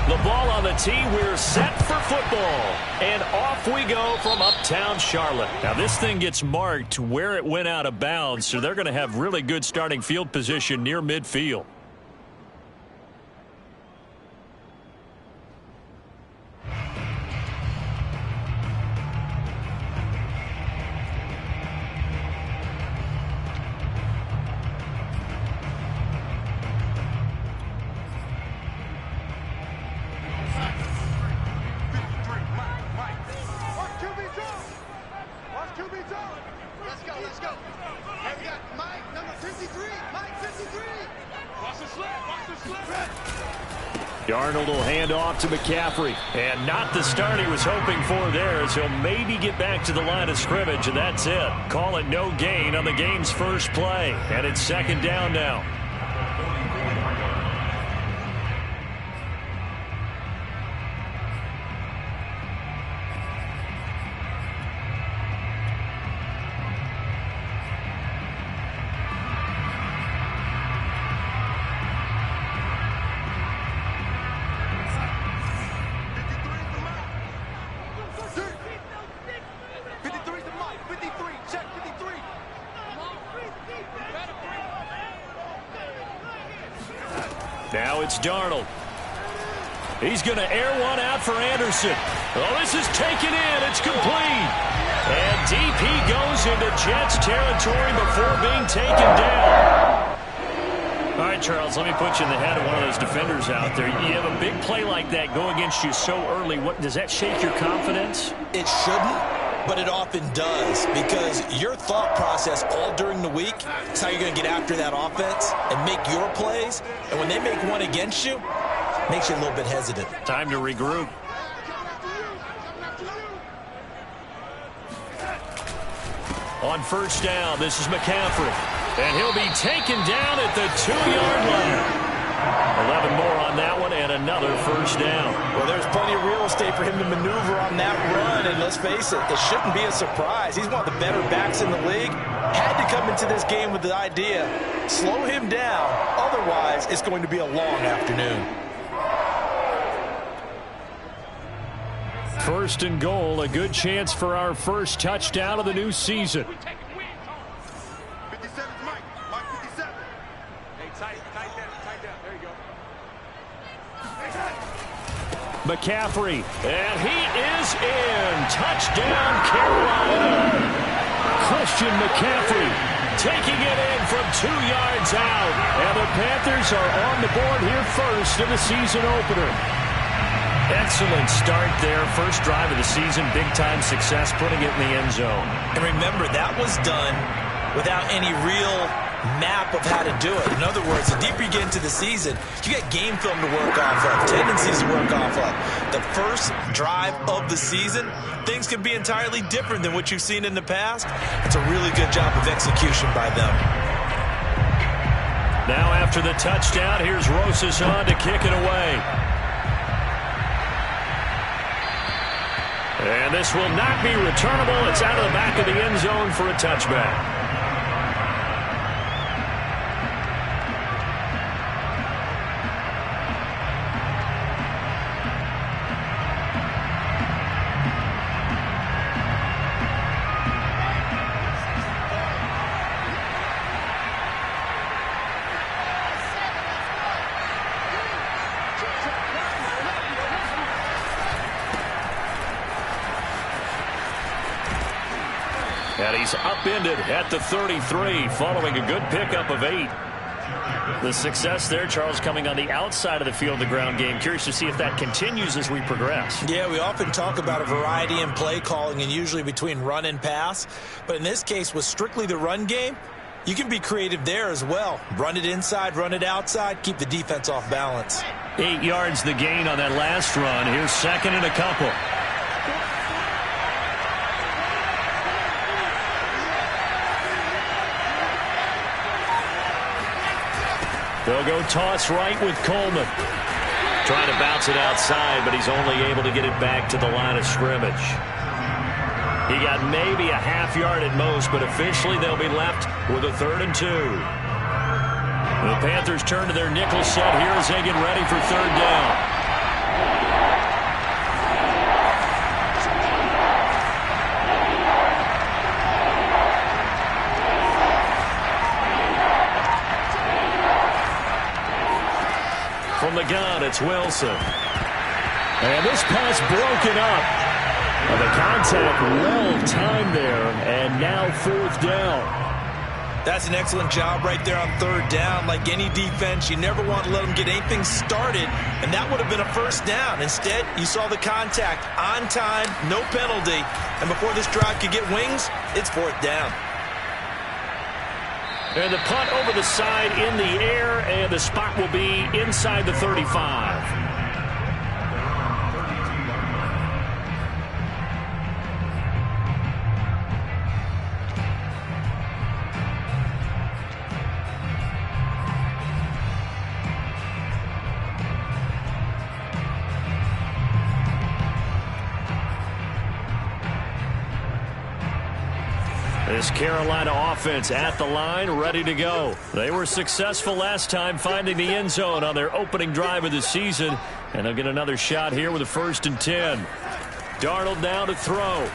The ball on the tee. We're set for football. And off we go from uptown Charlotte. Now this thing gets marked where it went out of bounds, so they're going to have really good starting field position near midfield. Darnold will hand off to McCaffrey. And not the start he was hoping for there, as he'll maybe get back to the line of scrimmage, and that's it. Call it no gain on the game's first play. And it's second down now. Now it's Darnold. He's going to air one out for Anderson. Oh, this is taken in. It's complete. And deep he goes into Jets territory before being taken down. All right, Charles, let me put you in the head of one of those defenders out there. You have a big play like that go against you so early. What does that shake your confidence? It shouldn't, but it often does, because your thought process all during the week is how you're going to get after that offense and make your plays. And when they make one against you, it makes you a little bit hesitant. Time to regroup. On first down, this is McCaffrey. And he'll be taken down at the 2-yard line. 11 more on that one, and another first down. Well, there's plenty of real estate for him to maneuver on that run, and let's face it, it shouldn't be a surprise. He's one of the better backs in the league. Had to come into this game with the idea, slow him down, otherwise it's going to be a long afternoon. First and goal, a good chance for our first touchdown of the new season. McCaffrey, and he is in. Touchdown, Carolina. Christian McCaffrey taking it in from 2 yards out. And the Panthers are on the board here first in the season opener. Excellent start there. First drive of the season, big-time success, putting it in the end zone. And remember, that was done without any real map of how to do it. In other words, the deeper you get into the season, you get game film to work off of, tendencies to work off of. The first drive of the season, things can be entirely different than what you've seen in the past. It's a really good job of execution by them. Now after the touchdown, here's Rzsl S1 to kick it away. And this will not be returnable. It's out of the back of the end zone for a touchback. And he's upended at the 33 following a good pickup of 8. The success there, Charles, coming on the outside of the field, the ground game. Curious to see if that continues as we progress. Yeah, we often talk about a variety in play calling and usually between run and pass. But in this case, with strictly the run game, you can be creative there as well. Run it inside, run it outside, keep the defense off balance. 8 yards the gain on that last run. Here's second and a couple. They'll go toss right with Coleman. Trying to bounce it outside, but he's only able to get it back to the line of scrimmage. He got maybe a half yard at most, but officially they'll be left with a 3rd and 2. The Panthers turn to their nickel set here as they get ready for 3rd down. From the gun, it's Wilson. And this pass broken up. And the contact well timed there, and now 4th down. That's an excellent job right there on 3rd down. Like any defense, you never want to let them get anything started, and that would have been a 1st down. Instead, you saw the contact on time, no penalty, and before this drive could get wings, it's 4th down. And the punt over the side in the air, and the spot will be inside the 35. This Carolina offense at the line, ready to go. They were successful last time finding the end zone on their opening drive of the season, and they'll get another shot here with a 1st and 10. Darnold now to throw.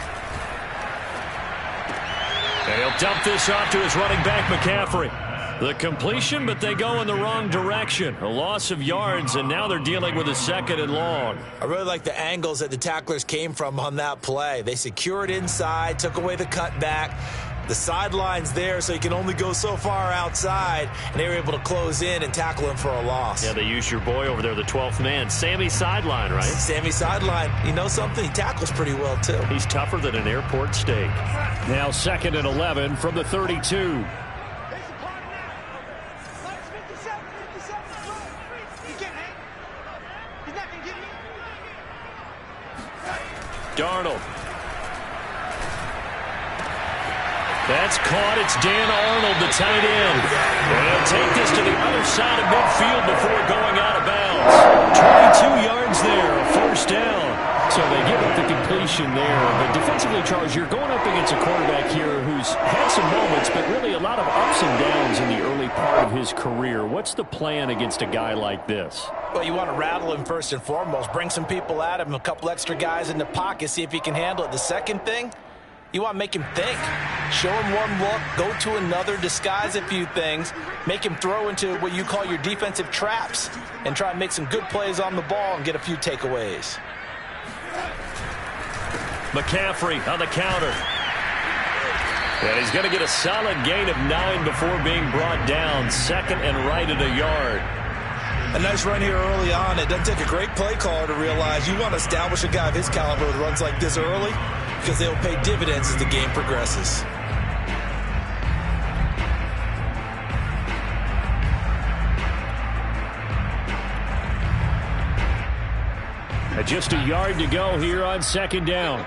And he'll dump this off to his running back, McCaffrey. The completion, but they go in the wrong direction. A loss of yards, and now they're dealing with a 2nd and long. I really like the angles that the tacklers came from on that play. They secured inside, took away the cutback. The sideline's there, so you can only go so far outside, and they were able to close in and tackle him for a loss. Yeah, they used your boy over there, the 12th man, Sammy Sideline, right? Sammy Sideline. You know something? He tackles pretty well, too. He's tougher than an airport steak. Now 2nd and 11 from the 32. Darnold. That's caught. It's Dan Arnold, the tight end. And he'll take this to the other side of midfield before going out of bounds. 22 yards there, a 1st down. So they give up the completion there. But defensively, Charles, you're going up against a quarterback here who's had some moments, but really a lot of ups and downs in the early part of his career. What's the plan against a guy like this? Well, you want to rattle him first and foremost. Bring some people at him, a couple extra guys in the pocket, see if he can handle it. The second thing, you want to make him think. Show him one look, go to another, disguise a few things, make him throw into what you call your defensive traps, and try and make some good plays on the ball and get a few takeaways. McCaffrey on the counter. And he's going to get a solid gain of 9 before being brought down. 2nd and right at a yard. A nice run here early on. It doesn't take a great play caller to realize you want to establish a guy of his caliber with runs like this early, because they'll pay dividends as the game progresses. Just a yard to go here on 2nd down.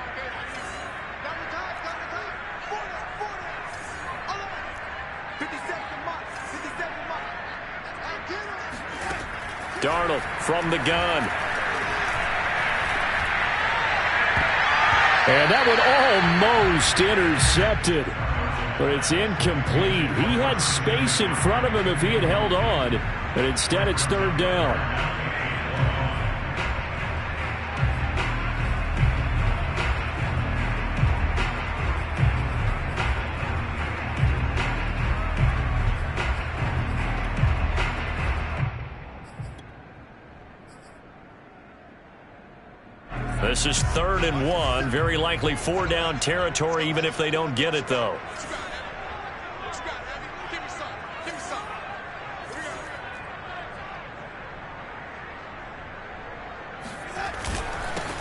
Darnold from the gun. And that one almost intercepted. But it's incomplete. He had space in front of him if he had held on. But instead it's 3rd down. This is 3rd and 1. Very likely 4-down territory, even if they don't get it, though.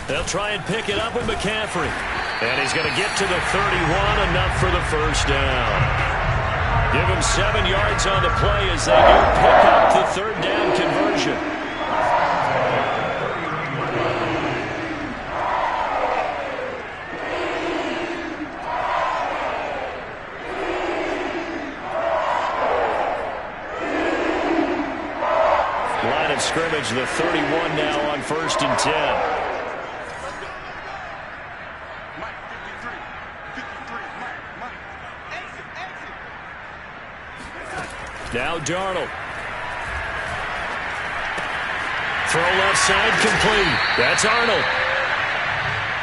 They'll try and pick it up with McCaffrey. And he's going to get to the 31, enough for the 1st down. Give him 7 yards on the play as they do pick up the 3rd down conversion. Line of scrimmage, the 31 now on 1st and 10. Now Darnold. Throw left side complete. That's Arnold.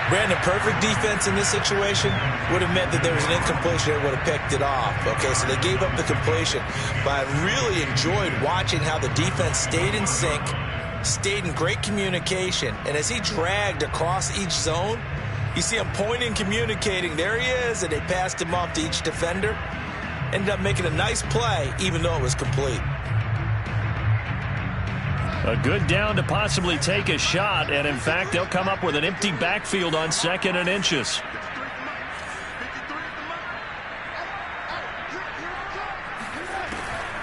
Brandon, perfect defense in this situation would have meant that there was an incompletion that would have picked it off. Okay, so they gave up the completion. But I really enjoyed watching how the defense stayed in sync, stayed in great communication. And as he dragged across each zone, you see him pointing, communicating. There he is, and they passed him off to each defender. Ended up making a nice play, even though it was complete. A good down to possibly take a shot, and in fact, they'll come up with an empty backfield on 2nd and inches.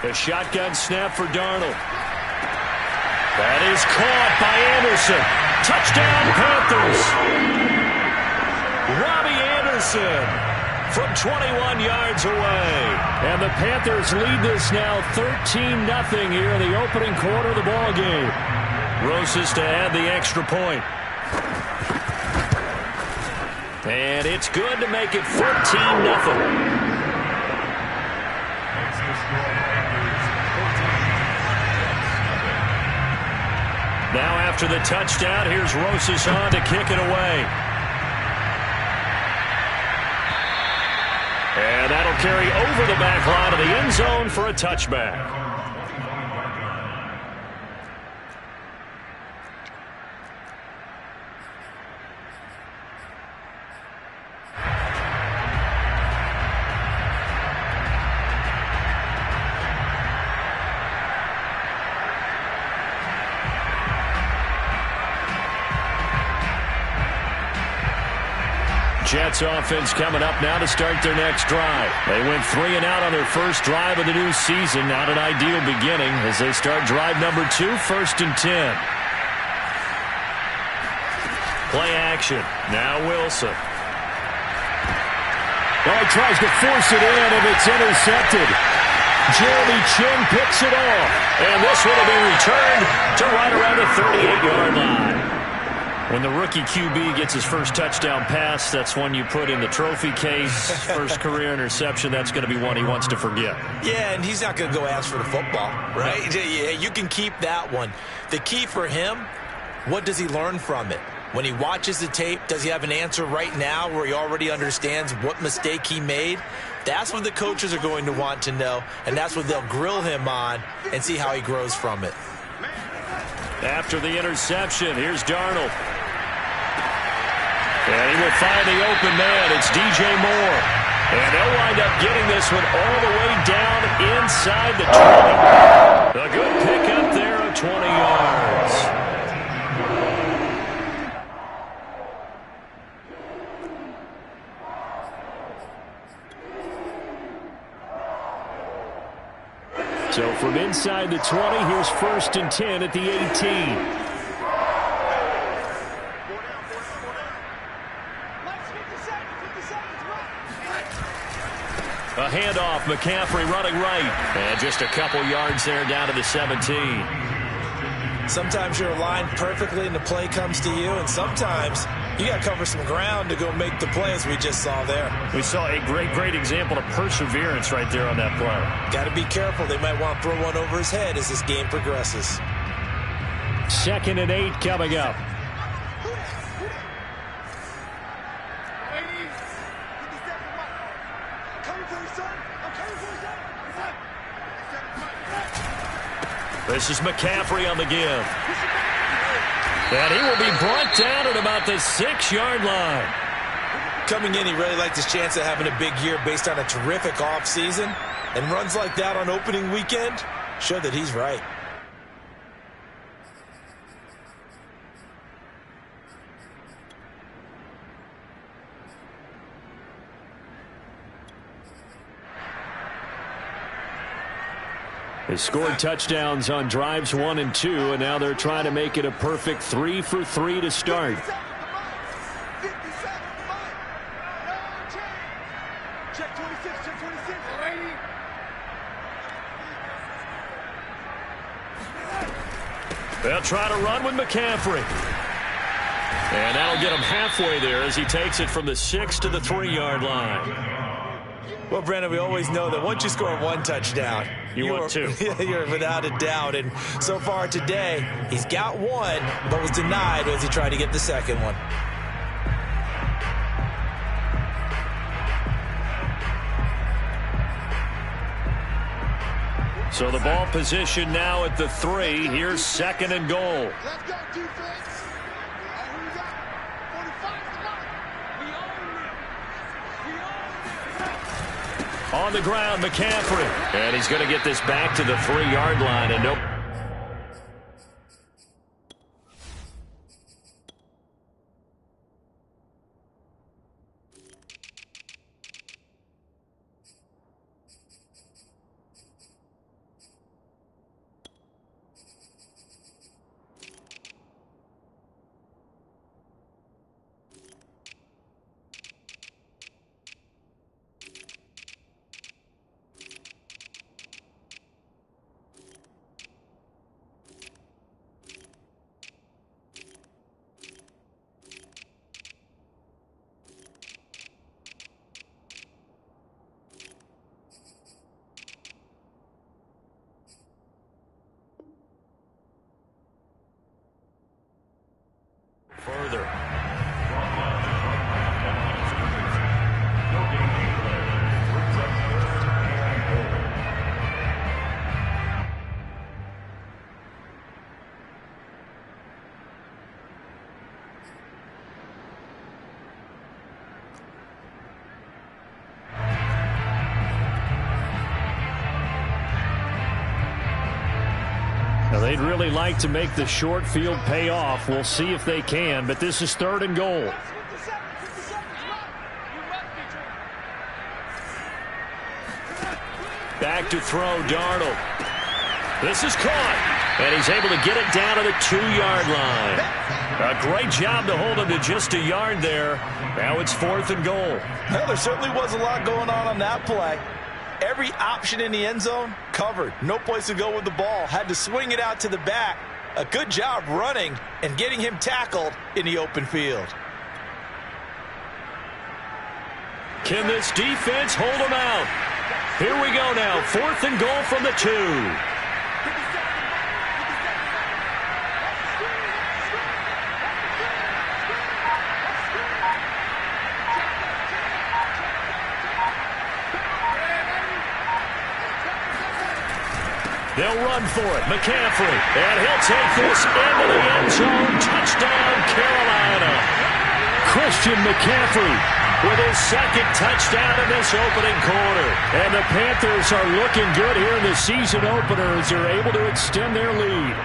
A shotgun snap for Darnold. That is caught by Anderson. Touchdown, Panthers. Robbie Anderson from 21 yards away. And the Panthers lead this now 13-0 here in the opening quarter of the ball game. Rzsl to add the extra point. And it's good to make it 14-0. Now after the touchdown, here's Rzsl on to kick it away. And that'll carry over the back line of the end zone for a touchback. Jets offense coming up now to start their next drive. They went 3 and out on their first drive of the new season. Not an ideal beginning as they start drive number 2, 1st and 10. Play action. Now Wilson. Oh, he tries to force it in, and it's intercepted. Jeremy Chin picks it off. And this will have been returned to right around the 38-yard line. When the rookie QB gets his first touchdown pass, that's one you put in the trophy case. First career interception, that's going to be one he wants to forget. Yeah, and he's not going to go ask for the football, right? Yeah, you can keep that one. The key for him, what does he learn from it? When he watches the tape, does he have an answer right now where he already understands what mistake he made? That's what the coaches are going to want to know, and that's what they'll grill him on and see how he grows from it. After the interception, here's Darnold. And he will find the open man. It's DJ Moore. And they'll wind up getting this one all the way down inside the 20. A good pickup there of 20 yards. So from inside the 20, here's 1st and 10 at the 18. A handoff, McCaffrey running right. And just a couple yards there down to the 17. Sometimes you're aligned perfectly and the play comes to you, and sometimes you got to cover some ground to go make the play, as we just saw there. We saw a great example of perseverance right there on that play. Got to be careful. They might want to throw one over his head as this game progresses. 2nd and 8 coming up. This is McCaffrey on the give. And he will be brought down at about the 6-yard line. Coming in, he really liked his chance of having a big year based on a terrific offseason. And runs like that on opening weekend show that he's right. They scored touchdowns on drives 1 and 2, and now they're trying to make it a perfect 3 for 3 to start. They'll try to run with McCaffrey. And that'll get him halfway there as he takes it from the 6 to the 3-yard line. Well, Brandon, we always know that once you score 1 touchdown, You want two. You're without a doubt. And so far today, he's got one, but was denied as he tried to get the second one. So the ball position now at the 3. Here's 2nd and goal. Let's go, defense. Who we got? 45 to 9. On the ground, McCaffrey. And he's going to get this back to the 3-yard line. And nope. Further. Now, they'd really like to make the short field pay off. We'll see if they can, but this is 3rd and goal. Back to throw, Darnold. This is caught, and he's able to get it down to the 2-yard line. A great job to hold him to just a yard there. Now it's 4th and goal. Well, there certainly was a lot going on that play. Every option in the end zone covered. No place to go with the ball. Had to swing it out to the back. A good job running and getting him tackled in the open field. Can this defense hold him out? Here we go now. 4th and goal from the 2. They'll run for it. McCaffrey. And he'll take this into the end zone. Touchdown, Carolina. Christian McCaffrey with his 2nd touchdown in this opening quarter. And the Panthers are looking good here in the season opener as they're able to extend their lead.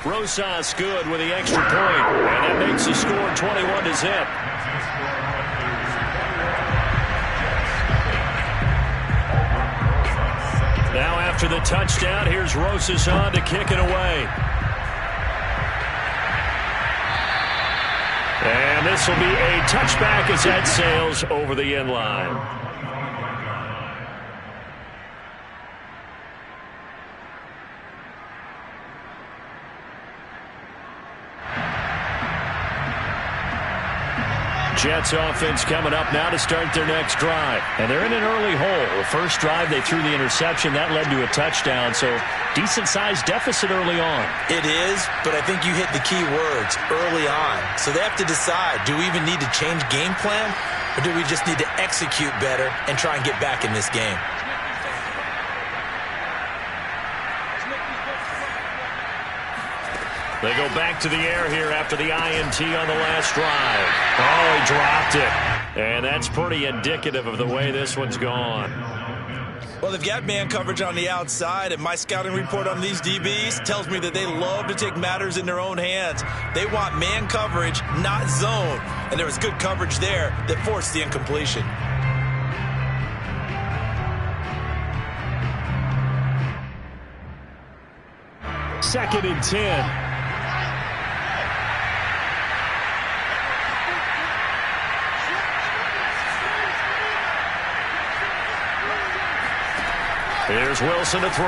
Rosas good with the extra point. And that makes the score 21-0. Now after the touchdown, here's Rosas on to kick it away. And this will be a touchback as that sails over the end line. Jets offense coming up now to start their next drive. And they're in an early hole. The first drive, they threw the interception. That led to a touchdown. So decent-sized deficit early on. It is, but I think you hit the key words, early on. So they have to decide, do we even need to change game plan? Or do we just need to execute better and try and get back in this game? They go back to the air here after the INT on the last drive. Oh, he dropped it. And that's pretty indicative of the way this one's gone. Well, they've got man coverage on the outside, and my scouting report on these DBs tells me that they love to take matters in their own hands. They want man coverage, not zone. And there was good coverage there that forced the incompletion. Second and 10. Here's Wilson to throw.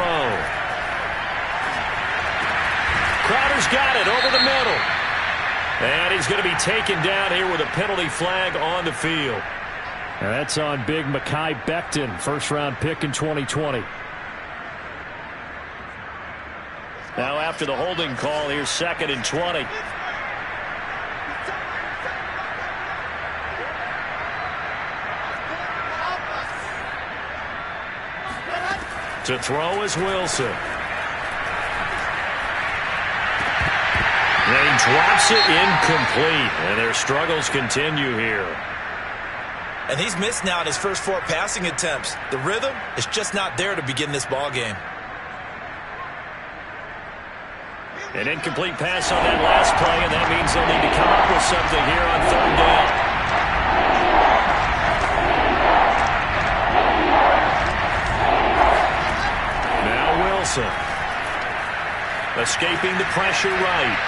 Crowder's got it over the middle. And he's going to be taken down here with a penalty flag on the field. And that's on big Mekhi Becton, first-round pick in 2020. Now after the holding call, here's 2nd and 20. To throw is Wilson. And he drops it incomplete. And their struggles continue here. And he's missed now in his first 4 passing attempts. The rhythm is just not there to begin this ball game. An incomplete pass on that last play, and that means they'll need to come up with something here on 3rd down. Now Wilson. Escaping the pressure right.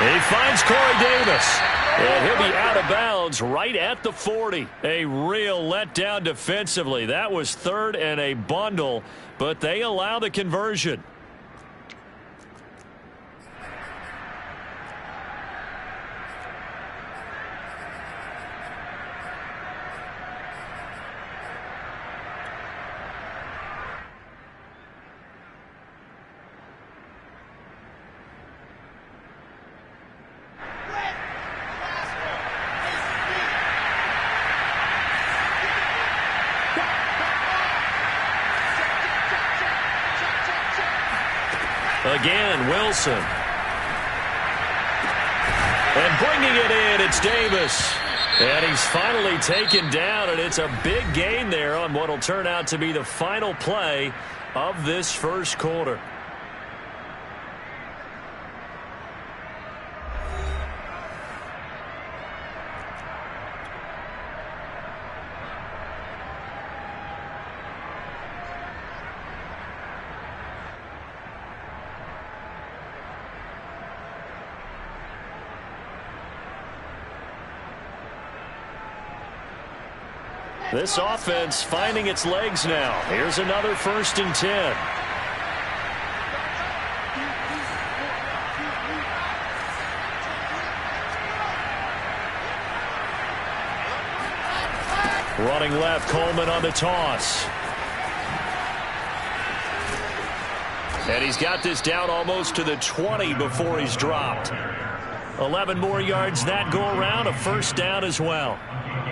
And he finds Corey Davis. And he'll be out of bounds right at the 40. A real letdown defensively. That was 3rd and a bundle, but they allow the conversion. Again, Wilson. And bringing it in, it's Davis. And he's finally taken down, and it's a big gain there on what will turn out to be the final play of this first quarter. This offense finding its legs now. Here's another 1st and 10. Running left, Coleman on the toss. And he's got this down almost to the 20 before he's dropped. 11 more yards that go around, a 1st down as well.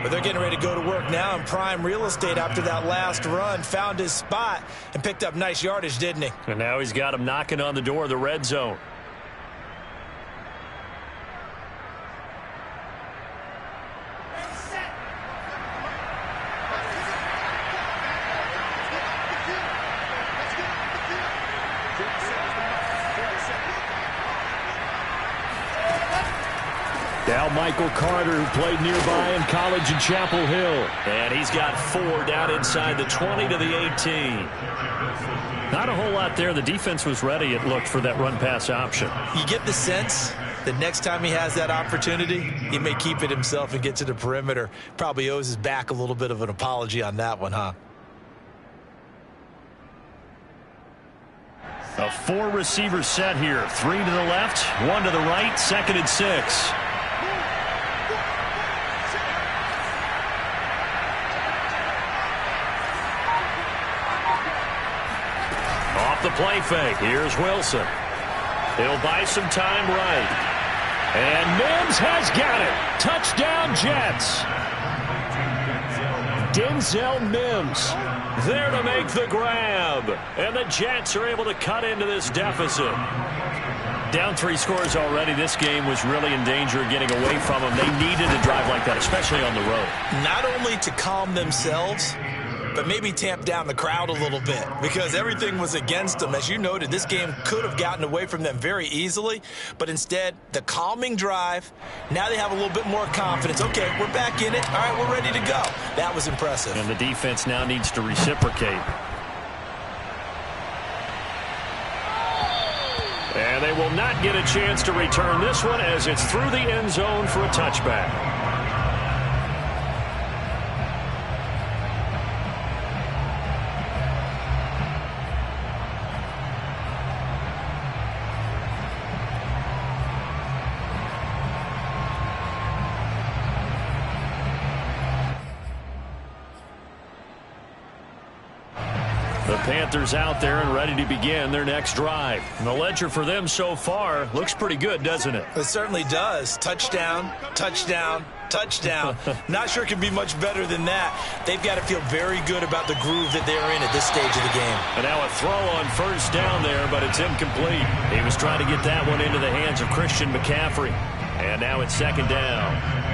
But they're getting ready to go to work now in prime real estate after that last run. Found his spot and picked up nice yardage, didn't he? And now he's got him knocking on the door of the red zone. Now Michael Carter, who played nearby in college in Chapel Hill. And he's got 4 down inside the 20 to the 18. Not a whole lot there. The defense was ready, it looked, for that run-pass option. You get the sense that next time he has that opportunity, he may keep it himself and get to the perimeter. Probably owes his back a little bit of an apology on that one, huh? A 4-receiver set here. 3 to the left, 1 to the right, 2nd and 6. The play fake. Here's Wilson. He'll buy some time right. And Mims has got it. Touchdown, Jets. Denzel Mims there to make the grab. And the Jets are able to cut into this deficit. Down 3 scores already. This game was really in danger of getting away from them. They needed a drive like that, especially on the road. Not only to calm themselves, but maybe tamp down the crowd a little bit because everything was against them. As you noted, this game could have gotten away from them very easily, but instead, the calming drive, now they have a little bit more confidence. Okay, we're back in it. All right, we're ready to go. That was impressive. And the defense now needs to reciprocate. And they will not get a chance to return this one as it's through the end zone for a touchback. The Panthers out there and ready to begin their next drive. And the ledger for them so far looks pretty good, doesn't it? It certainly does. Touchdown, touchdown, touchdown. Not sure it can be much better than that. They've got to feel very good about the groove that they're in at this stage of the game. And now a throw on first down there, but it's incomplete. He was trying to get that one into the hands of Christian McCaffrey. And now it's second down.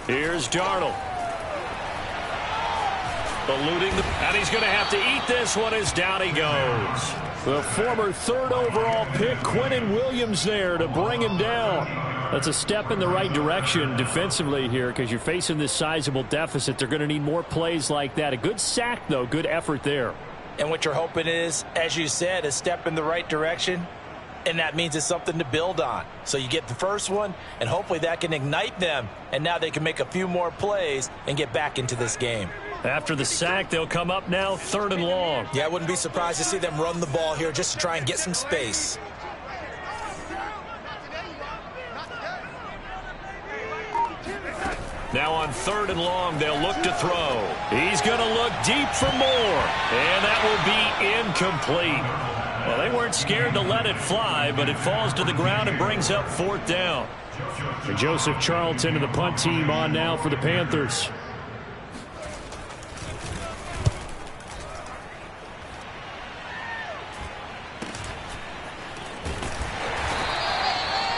Here's Darnold. Eluding and he's going to have to eat this one as down he goes. The former third overall pick, Quinnen Williams, there to bring him down. That's a step in the right direction defensively here because you're facing this sizable deficit. They're going to need more plays like that. A good sack, though. Good effort there. And what you're hoping is, as you said, a step in the right direction. And that means it's something to build on. So you get the first one, and hopefully that can ignite them. And now they can make a few more plays and get back into this game. After the sack, they'll come up now 3rd and long. Yeah, I wouldn't be surprised to see them run the ball here just to try and get some space. Now on 3rd and long, they'll look to throw. He's going to look deep for more. And that will be incomplete. Well, they weren't scared to let it fly, but it falls to the ground and brings up 4th down. And Joseph Charlton and the punt team on now for the Panthers.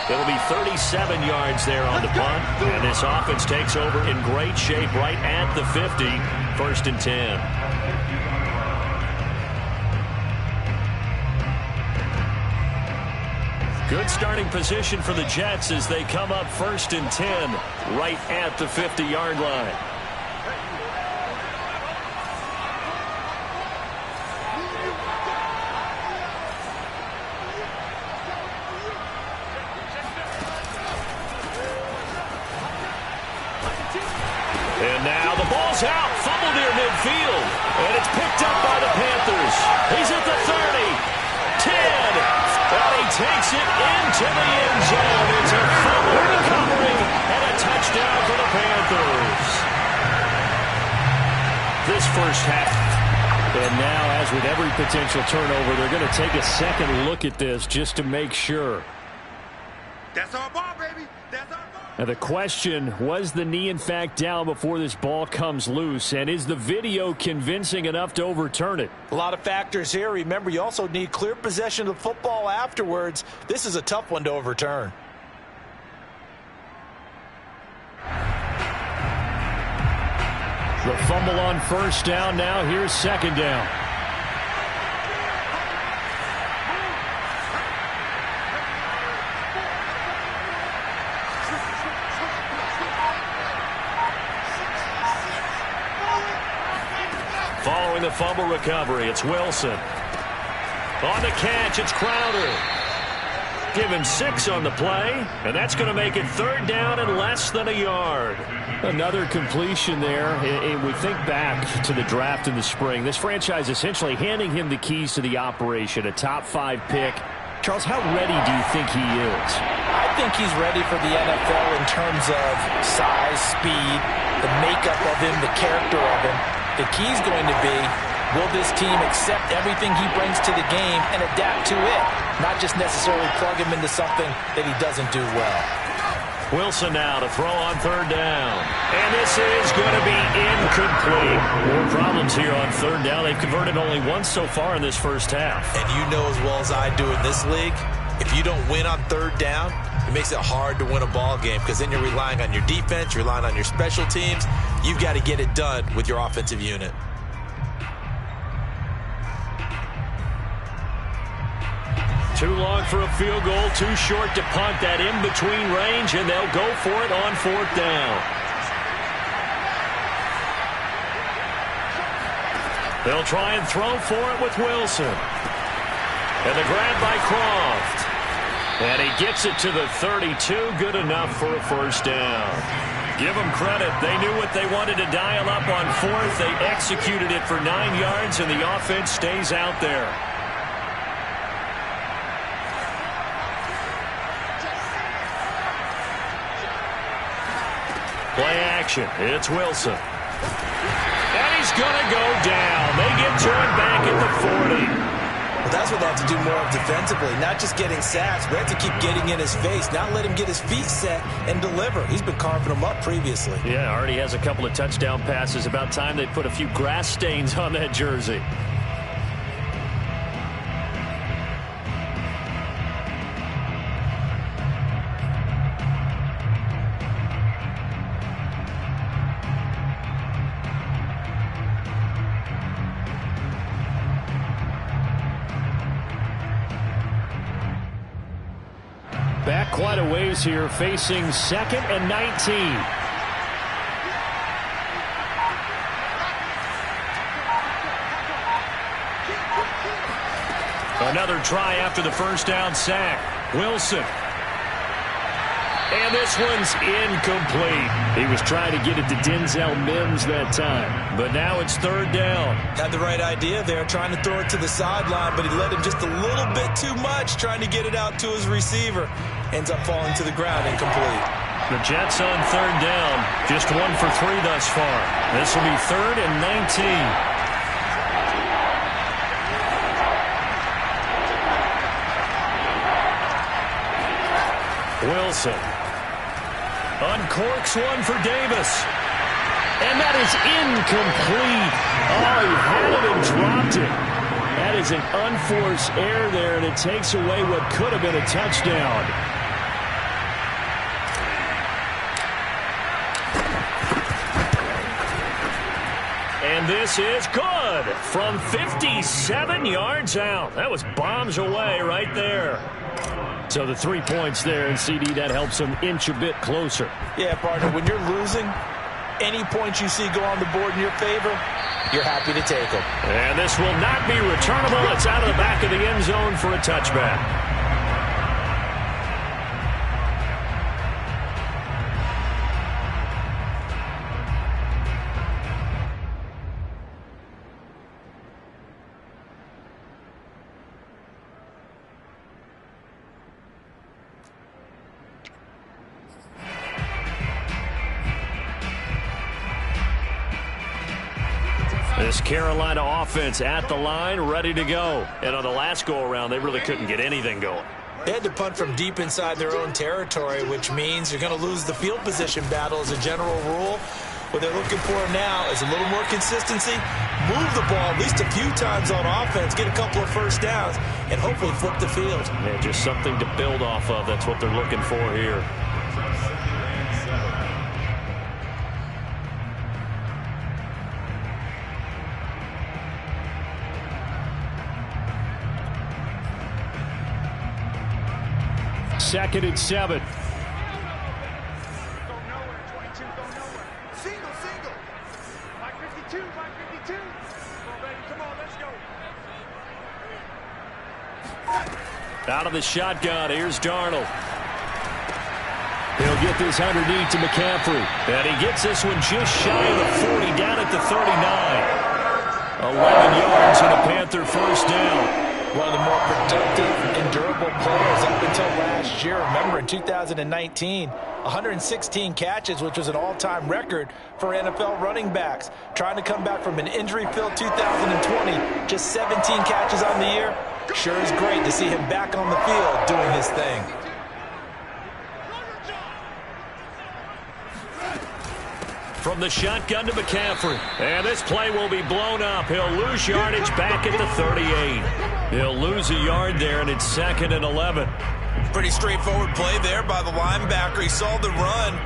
It'll be 37 yards there on the punt, and this offense takes over in great shape right at the 50, 1st and 10. Good starting position for the Jets as they come up 1st and 10 right at the 50-yard line. And now the ball's out, fumble near midfield, and it's picked up by the Panthers. He's at the 30, 10. And he takes it into the end zone. It's a fumble recovery and a touchdown for the Panthers. This first half. And now, as with every potential turnover, they're going to take a second look at this just to make sure. That's our ball, baby. That's our ball. Now the question, was the knee in fact down before this ball comes loose? And is the video convincing enough to overturn it? A lot of factors here. Remember, you also need clear possession of the football afterwards. This is a tough one to overturn. The fumble on first down. Now here's second down. Following the fumble recovery, it's Wilson. On the catch, it's Crowder. Give him 6 on the play, and that's going to make it 3rd down and less than a yard. Another completion there. And we think back to the draft in the spring. This franchise essentially handing him the keys to the operation, a top 5 pick. Charles, how ready do you think he is? I think he's ready for the NFL in terms of size, speed, the makeup of him, the character of him. The key is going to be, will this team accept everything he brings to the game and adapt to it? Not just necessarily plug him into something that he doesn't do well. Wilson now to throw on 3rd down. And this is going to be incomplete. More problems here on 3rd down. They've converted only once so far in this first half. And you know as well as I do in this league, if you don't win on 3rd down, it makes it hard to win a ball game because then you're relying on your defense, you're relying on your special teams. You've got to get it done with your offensive unit. Too long for a field goal, too short to punt. That in-between range, and they'll go for it on 4th down. They'll try and throw for it with Wilson. And the grab by Croft. And he gets it to the 32. Good enough for a first down. Give them credit. They knew what they wanted to dial up on fourth. They executed it for 9 yards, and the offense stays out there. Play action. It's Wilson. And he's going to go down. They get to him back at the 40. Well, that's what they have to do more of defensively, not just getting sacks, but have to keep getting in his face, not let him get his feet set and deliver. He's been carving them up previously. Yeah, already has a couple of touchdown passes. About time they put a few grass stains on that jersey. Back quite a ways here, facing 2nd and 19. Another try after the first down sack. Wilson. And this one's incomplete. He was trying to get it to Denzel Mims that time. But now it's 3rd down. Had the right idea there, trying to throw it to the sideline, but he let him just a little bit too much, trying to get it out to his receiver. Ends up falling to the ground, incomplete. The Jets on 3rd down. Just 1 for 3 thus far. This will be 3rd and 19. Wilson uncorks one for Davis. And that is incomplete. Oh, he had it and dropped it. That is an unforced error there, and it takes away what could have been a touchdown. And this is good from 57 yards out. That was bombs away right there. So the 3 points there, and CD, that helps them inch a bit closer. Yeah, partner, when you're losing, any points you see go on the board in your favor, you're happy to take them. And this will not be returnable. It's out of the back of the end zone for a touchback. This Carolina offense at the line, ready to go. And on the last go-around, they really couldn't get anything going. They had to punt from deep inside their own territory, which means you're going to lose the field position battle as a general rule. What they're looking for now is a little more consistency, move the ball at least a few times on offense, get a couple of first downs, and hopefully flip the field. Yeah, just something to build off of. That's what they're looking for here. Second and 7. Out of the shotgun, here's Darnold. He'll get this underneath to McCaffrey. And he gets this one just shy of the 40, down at the 39. 11 yards and a Panther first down. One of the more productive and durable players up until last year. Remember, in 2019, 116 catches, which was an all-time record for NFL running backs. Trying to come back from an injury-filled 2020, just 17 catches on the year. Sure is great to see him back on the field doing his thing. From the shotgun to McCaffrey. And this play will be blown up. He'll lose yardage back at the 38. He'll lose a yard there, and it's 2nd and 11. Pretty straightforward play there by the linebacker. He saw the run,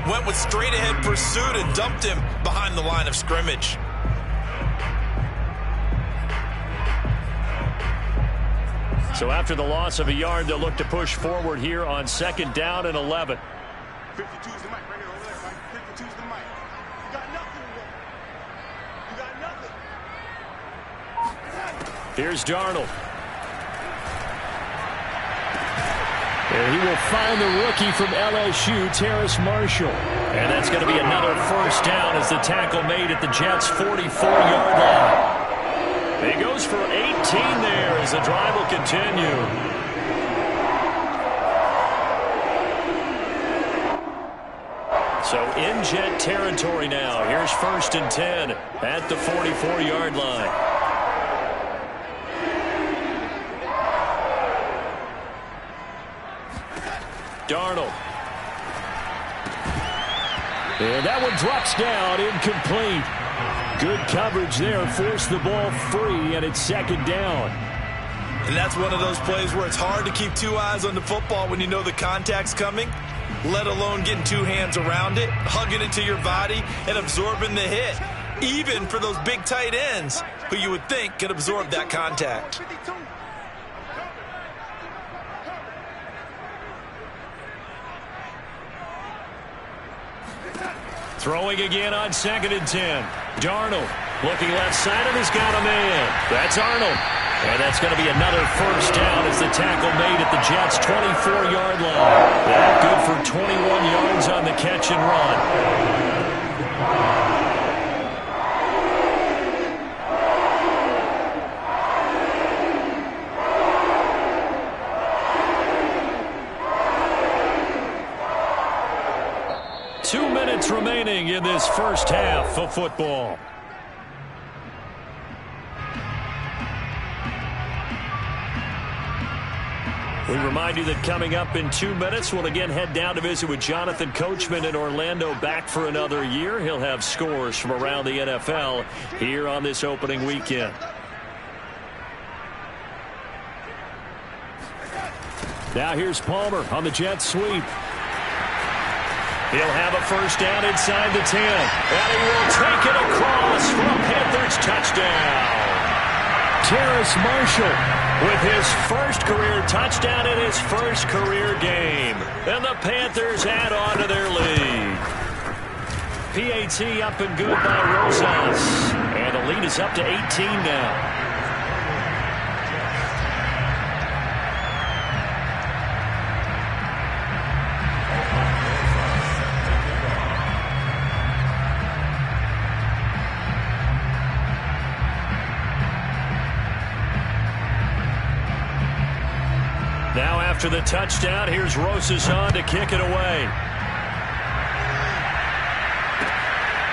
went with straight-ahead pursuit, and dumped him behind the line of scrimmage. So after the loss of a yard, they'll look to push forward here on 2nd down and 11. 52 is the mic right here over there, Mike. 52 is the mic. You got nothing, bro. You got nothing. Here's Darnold. And he will find the rookie from LSU, Terrace Marshall. And that's going to be another first down as the tackle made at the Jets' 44-yard line. He goes for 18 there as the drive will continue. So in Jet territory now. Here's 1st and 10 at the 44-yard line. Darnold. And that one drops down, incomplete. Good coverage there, forced the ball free, and it's 2nd down. And that's one of those plays where it's hard to keep 2 eyes on the football when you know the contact's coming, let alone getting 2 hands around it, hugging it to your body, and absorbing the hit. Even for those big tight ends who you would think could absorb that contact. Throwing again on 2nd and 10. Darnold looking left side and has got a man. That's Arnold. And that's going to be another first down as the tackle made at the Jets' 24-yard line. That good for 21 yards on the catch and run. 2 minutes remaining in this first half of football. We remind you that coming up in 2 minutes, we'll again head down to visit with Jonathan Coachman in Orlando, back for another year. He'll have scores from around the NFL here on this opening weekend. Now here's Palmer on the jet sweep. He'll have a first down inside the 10. And he will take it across for a Panthers touchdown. Terrace Marshall with his first career touchdown in his first career game. And the Panthers add on to their lead. PAT up and good by Rzsl. And the lead is up to 18 now. Now after the touchdown, here's Rzsl S1 to kick it away.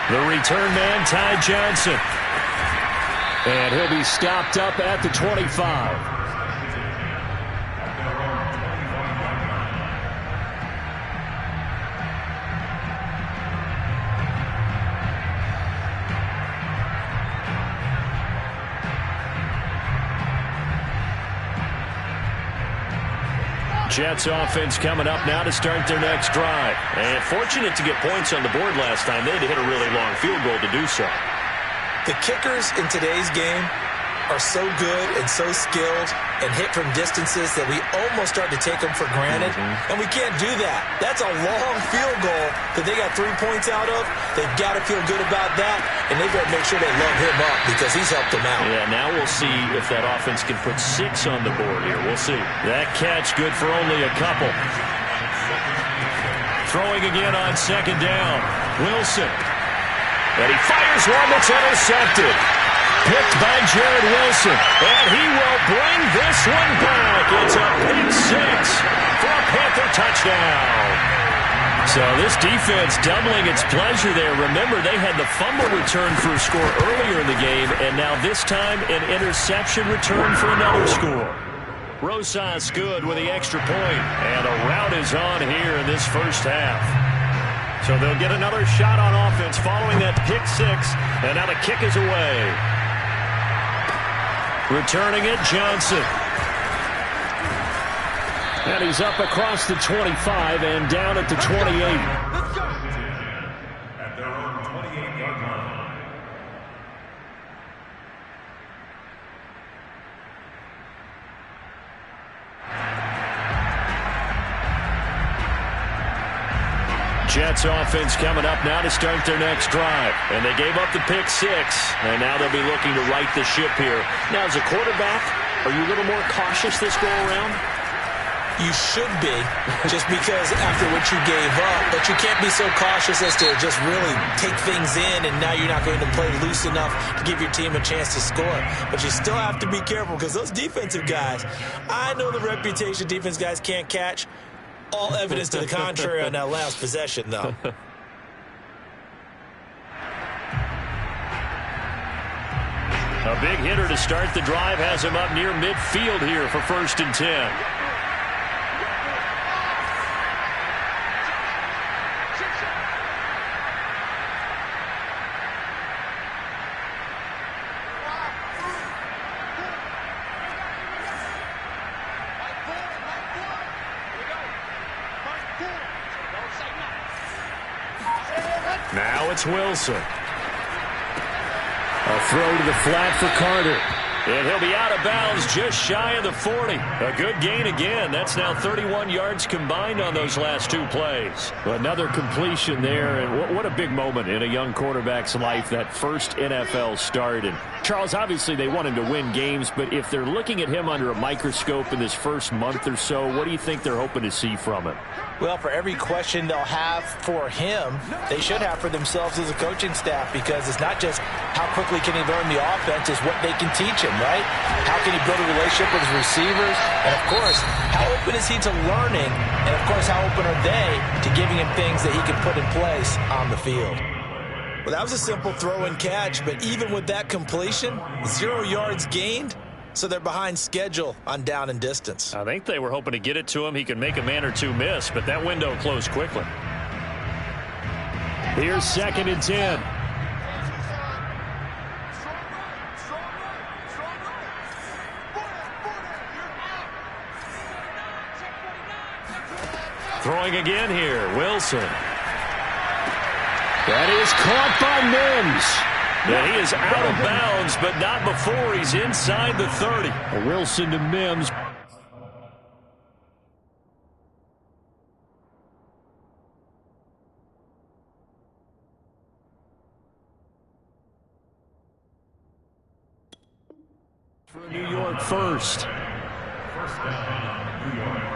The return man, Ty Johnson. And he'll be stopped up at the 25. Jets offense coming up now to start their next drive. And fortunate to get points on the board last time. They had to hit a really long field goal to do so. The kickers in today's game are so good and so skilled and hit from distances that we almost start to take them for granted. And we can't do that. That's a long field goal that they got 3 points out of. They've got to feel good about that, and they've got to make sure they love him up because he's helped them out. Yeah, now we'll see if that offense can put 6 on the board here. We'll see. That catch good for only a couple. Throwing again on 2nd down. Wilson. And he fires one that's intercepted. Picked by Jared Wilson. And he will bring this one back. It's a pick 6 for a Panther touchdown. So this defense doubling its pleasure there. Remember, they had the fumble return for a score earlier in the game, and now this time an interception return for another score. Rzsl good with the extra point, and a rout is on here in this first half. So they'll get another shot on offense following that pick 6, and now the kick is away. Returning it, Johnson. And he's up across the 25 and down at the 28. At their own 28-yard line. Jets offense coming up now to start their next drive. And they gave up the pick 6, and now they'll be looking to right the ship here. Now, as a quarterback, are you a little more cautious this go-around? You should be, just because after what you gave up, but you can't be so cautious as to just really take things in, and now you're not going to play loose enough to give your team a chance to score. But you still have to be careful because those defensive guys, I know the reputation defense guys can't catch. All evidence to the contrary on that last possession, though. A big hitter to start the drive has him up near midfield here for 1st and 10. Now it's Wilson. A throw to the flat for Carter. And he'll be out of bounds just shy of the 40. A good gain again. That's now 31 yards combined on those last 2 plays. Another completion there, and what a big moment in a young quarterback's life, that first NFL start. And Charles, obviously they want him to win games, but if they're looking at him under a microscope in this first month or so, what do you think they're hoping to see from him? Well, for every question they'll have for him, they should have for themselves as a coaching staff, because it's not just how quickly can he learn the offense, it's what they can teach him, right? How can he build a relationship with his receivers? And, of course, how open is he to learning? And, of course, how open are they to giving him things that he can put in place on the field? Well, that was a simple throw and catch, but even with that completion, 0 yards gained. So they're behind schedule on down and distance. I think they were hoping to get it to him. He could make a man or two miss, but that window closed quickly. Here's 2nd and 10. Throwing again here, Wilson. That is caught by Mims. And he is out of bounds, but not before he's inside the 30. Wilson to Mims. For New York first. First down, New York.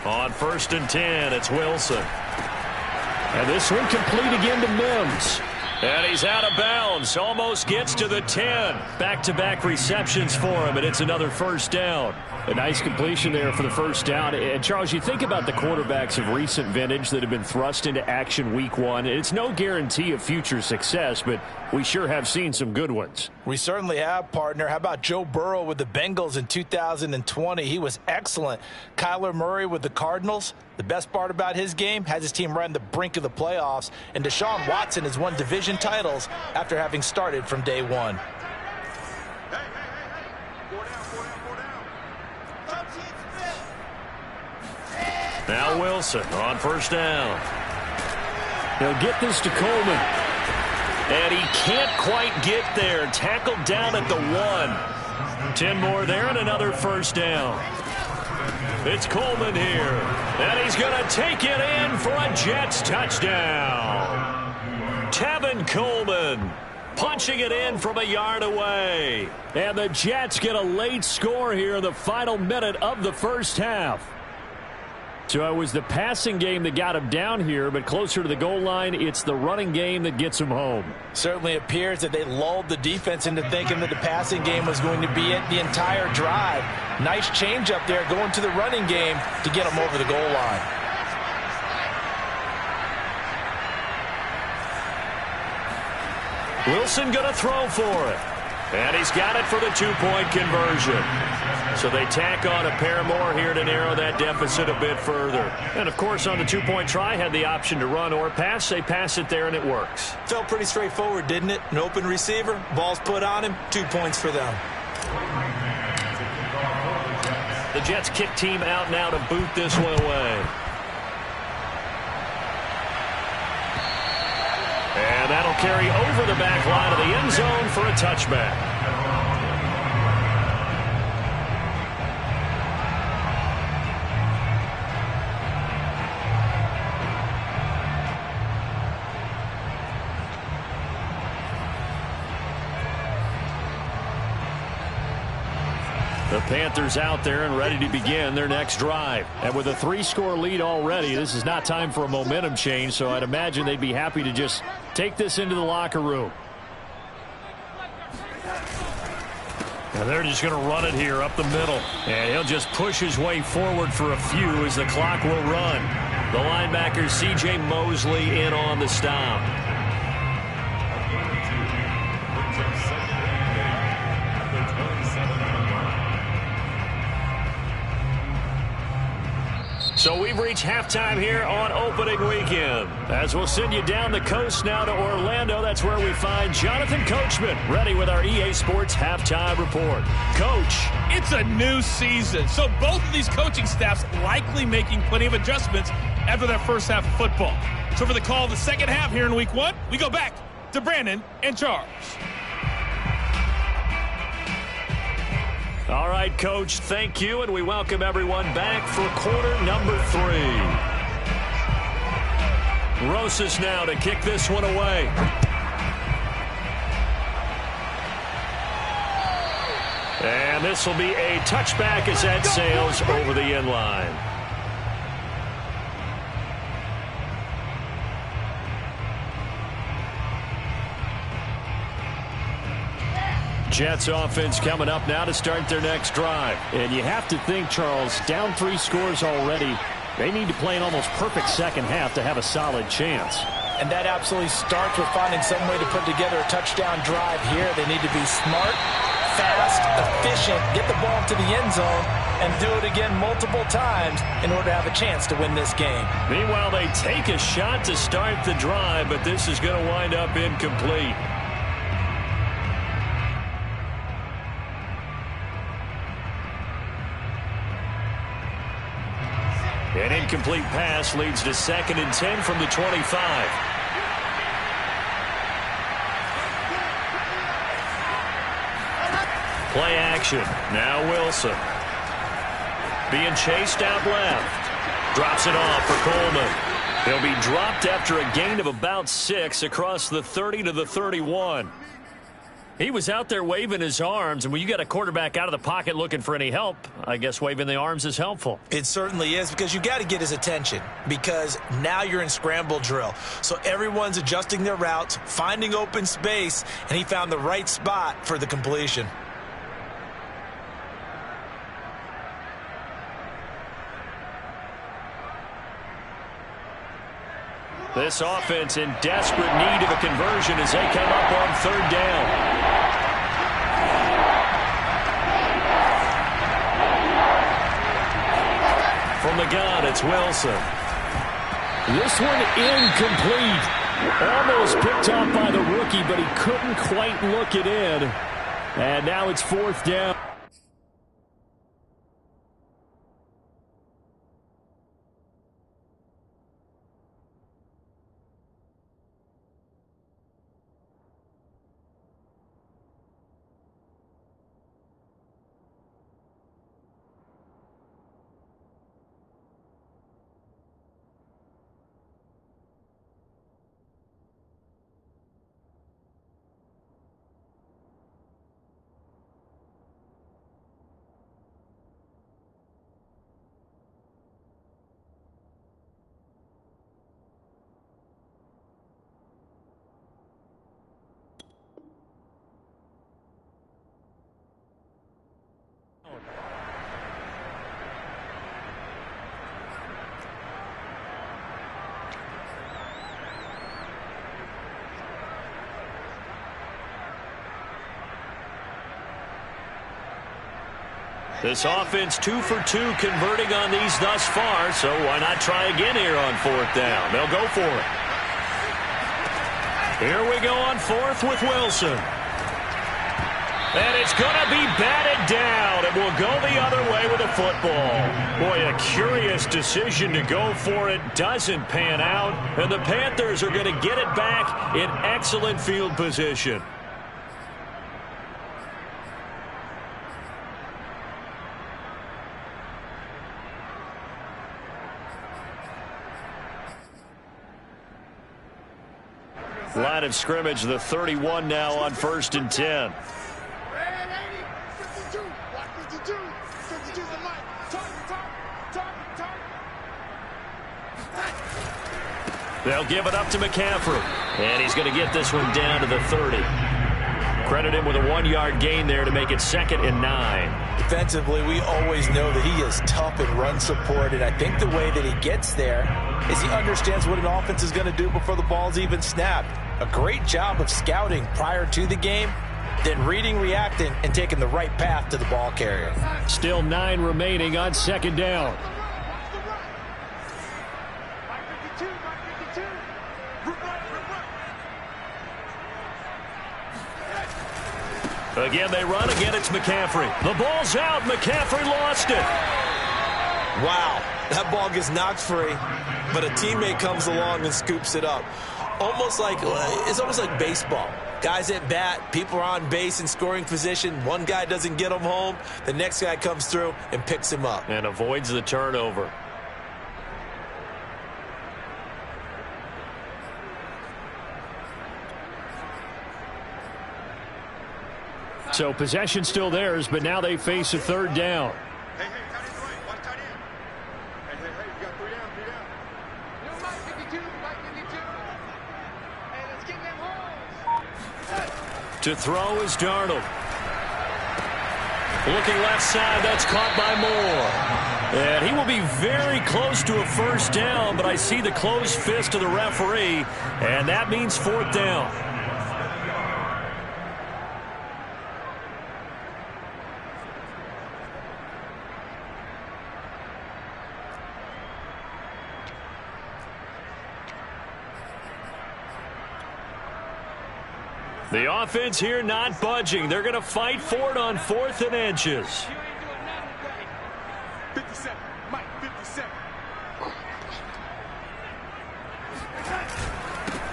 On 1st and 10, it's Wilson. And this one complete again to Mims. And he's out of bounds. Almost gets to the 10. Back-to-back receptions for him, and it's another 1st down. A nice completion there for the 1st down. And, Charles, you think about the quarterbacks of recent vintage that have been thrust into action week 1. It's no guarantee of future success, but we sure have seen some good ones. We certainly have, partner. How about Joe Burrow with the Bengals in 2020? He was excellent. Kyler Murray with the Cardinals. The best part about his game, has his team right on the brink of the playoffs. And Deshaun Watson has won division titles after having started from day 1. Now Wilson on 1st down. He'll get this to Coleman. And he can't quite get there. Tackled down at the 1. 10 more there and another 1st down. It's Coleman here. And he's going to take it in for a Jets touchdown. Tevin Coleman punching it in from a yard away. And the Jets get a late score here in the final minute of the 1st half. So it was the passing game that got him down here, but closer to the goal line, it's the running game that gets him home. Certainly appears that they lulled the defense into thinking that the passing game was going to be it the entire drive. Nice change up there going to the running game to get him over the goal line. Wilson going to throw for it. And he's got it for the 2-point conversion. So they tack on a pair more here to narrow that deficit a bit further. And, of course, on the 2-point try, had the option to run or pass. They pass it there, and it works. Felt pretty straightforward, didn't it? An open receiver, ball's put on him, 2 points for them. The Jets kick team out now to boot this one away. carry over the back line of the end zone for a touchback. The Panthers out there and ready to begin their next drive. And with a 3-score lead already, this is not time for a momentum change, so I'd imagine they'd be happy to just take this into the locker room. And they're just going to run it here up the middle. And he'll just push his way forward for a few as the clock will run. The linebacker, C.J. Mosley, in on the stop. So we've reached halftime here on opening weekend. As we'll send you down the coast now to Orlando, that's where we find Jonathan Coachman, ready with our EA Sports Halftime Report. Coach. It's a new season, so both of these coaching staffs likely making plenty of adjustments after their first half of football. So for the call of the second half here in Week 1, we go back to Brandon and Charles. All right, Coach, thank you, and we welcome everyone back for quarter number 3. Rzsl now to kick this one away. And this will be a touchback as that sails over the end line. Jets offense coming up now to start their next drive. And you have to think, Charles, down 3 scores already. They need to play an almost perfect second half to have a solid chance. And that absolutely starts with finding some way to put together a touchdown drive here. They need to be smart, fast, efficient, get the ball to the end zone, and do it again multiple times in order to have a chance to win this game. Meanwhile, they take a shot to start the drive, but this is going to wind up incomplete. An incomplete pass leads to 2nd and 10 from the 25. Play action. Now Wilson. Being chased out left. Drops it off for Coleman. He'll be dropped after a gain of about 6 across the 30 to the 31. He was out there waving his arms, and when you got a quarterback out of the pocket looking for any help, I guess waving the arms is helpful. It certainly is, because you got to get his attention, because now you're in scramble drill. So everyone's adjusting their routes, finding open space, and he found the right spot for the completion. This offense in desperate need of a conversion as they come up on 3rd down. From the gun, it's Wilson. This one incomplete. Almost picked off by the rookie, but he couldn't quite look it in. And now it's 4th down. This offense 2 for 2 converting on these thus far, so why not try again here on 4th down? They'll go for it. Here we go on 4th with Wilson. And it's going to be batted down. It will go the other way with the football. Boy, a curious decision to go for it. Doesn't pan out. And the Panthers are going to get it back in excellent field position. Line of scrimmage, the 31 now on 1st and 10. They'll give it up to McCaffrey. And he's going to get this one down to the 30. Credit him with a 1-yard gain there to make it 2nd and 9. Defensively, we always know that he is tough in run support, and I think the way that he gets there is he understands what an offense is going to do before the ball's even snapped. A great job of scouting prior to the game, then reading, reacting, and taking the right path to the ball carrier. Still 9 remaining on 2nd down. Again, they run. Again, it's McCaffrey. The ball's out. McCaffrey lost it. Wow, that ball gets knocked free, but a teammate comes along and scoops it up. It's almost like baseball. Guys at bat, people are on base in scoring position. One guy doesn't get him home. The next guy comes through and picks him up. And avoids the turnover. So possession still theirs, but now they face a 3rd down. Hey, tight end's right. Watch tight end. Hey, you got 3 down, 3 down. You Mike 52, Mike 52. Hey, let's get them holes. To throw is Darnold. Looking left side, that's caught by Moore. And he will be very close to a 1st down, but I see the closed fist of the referee, and that means 4th down. The offense here not budging. They're going to fight for it on 4th and inches. 57, Mike 57.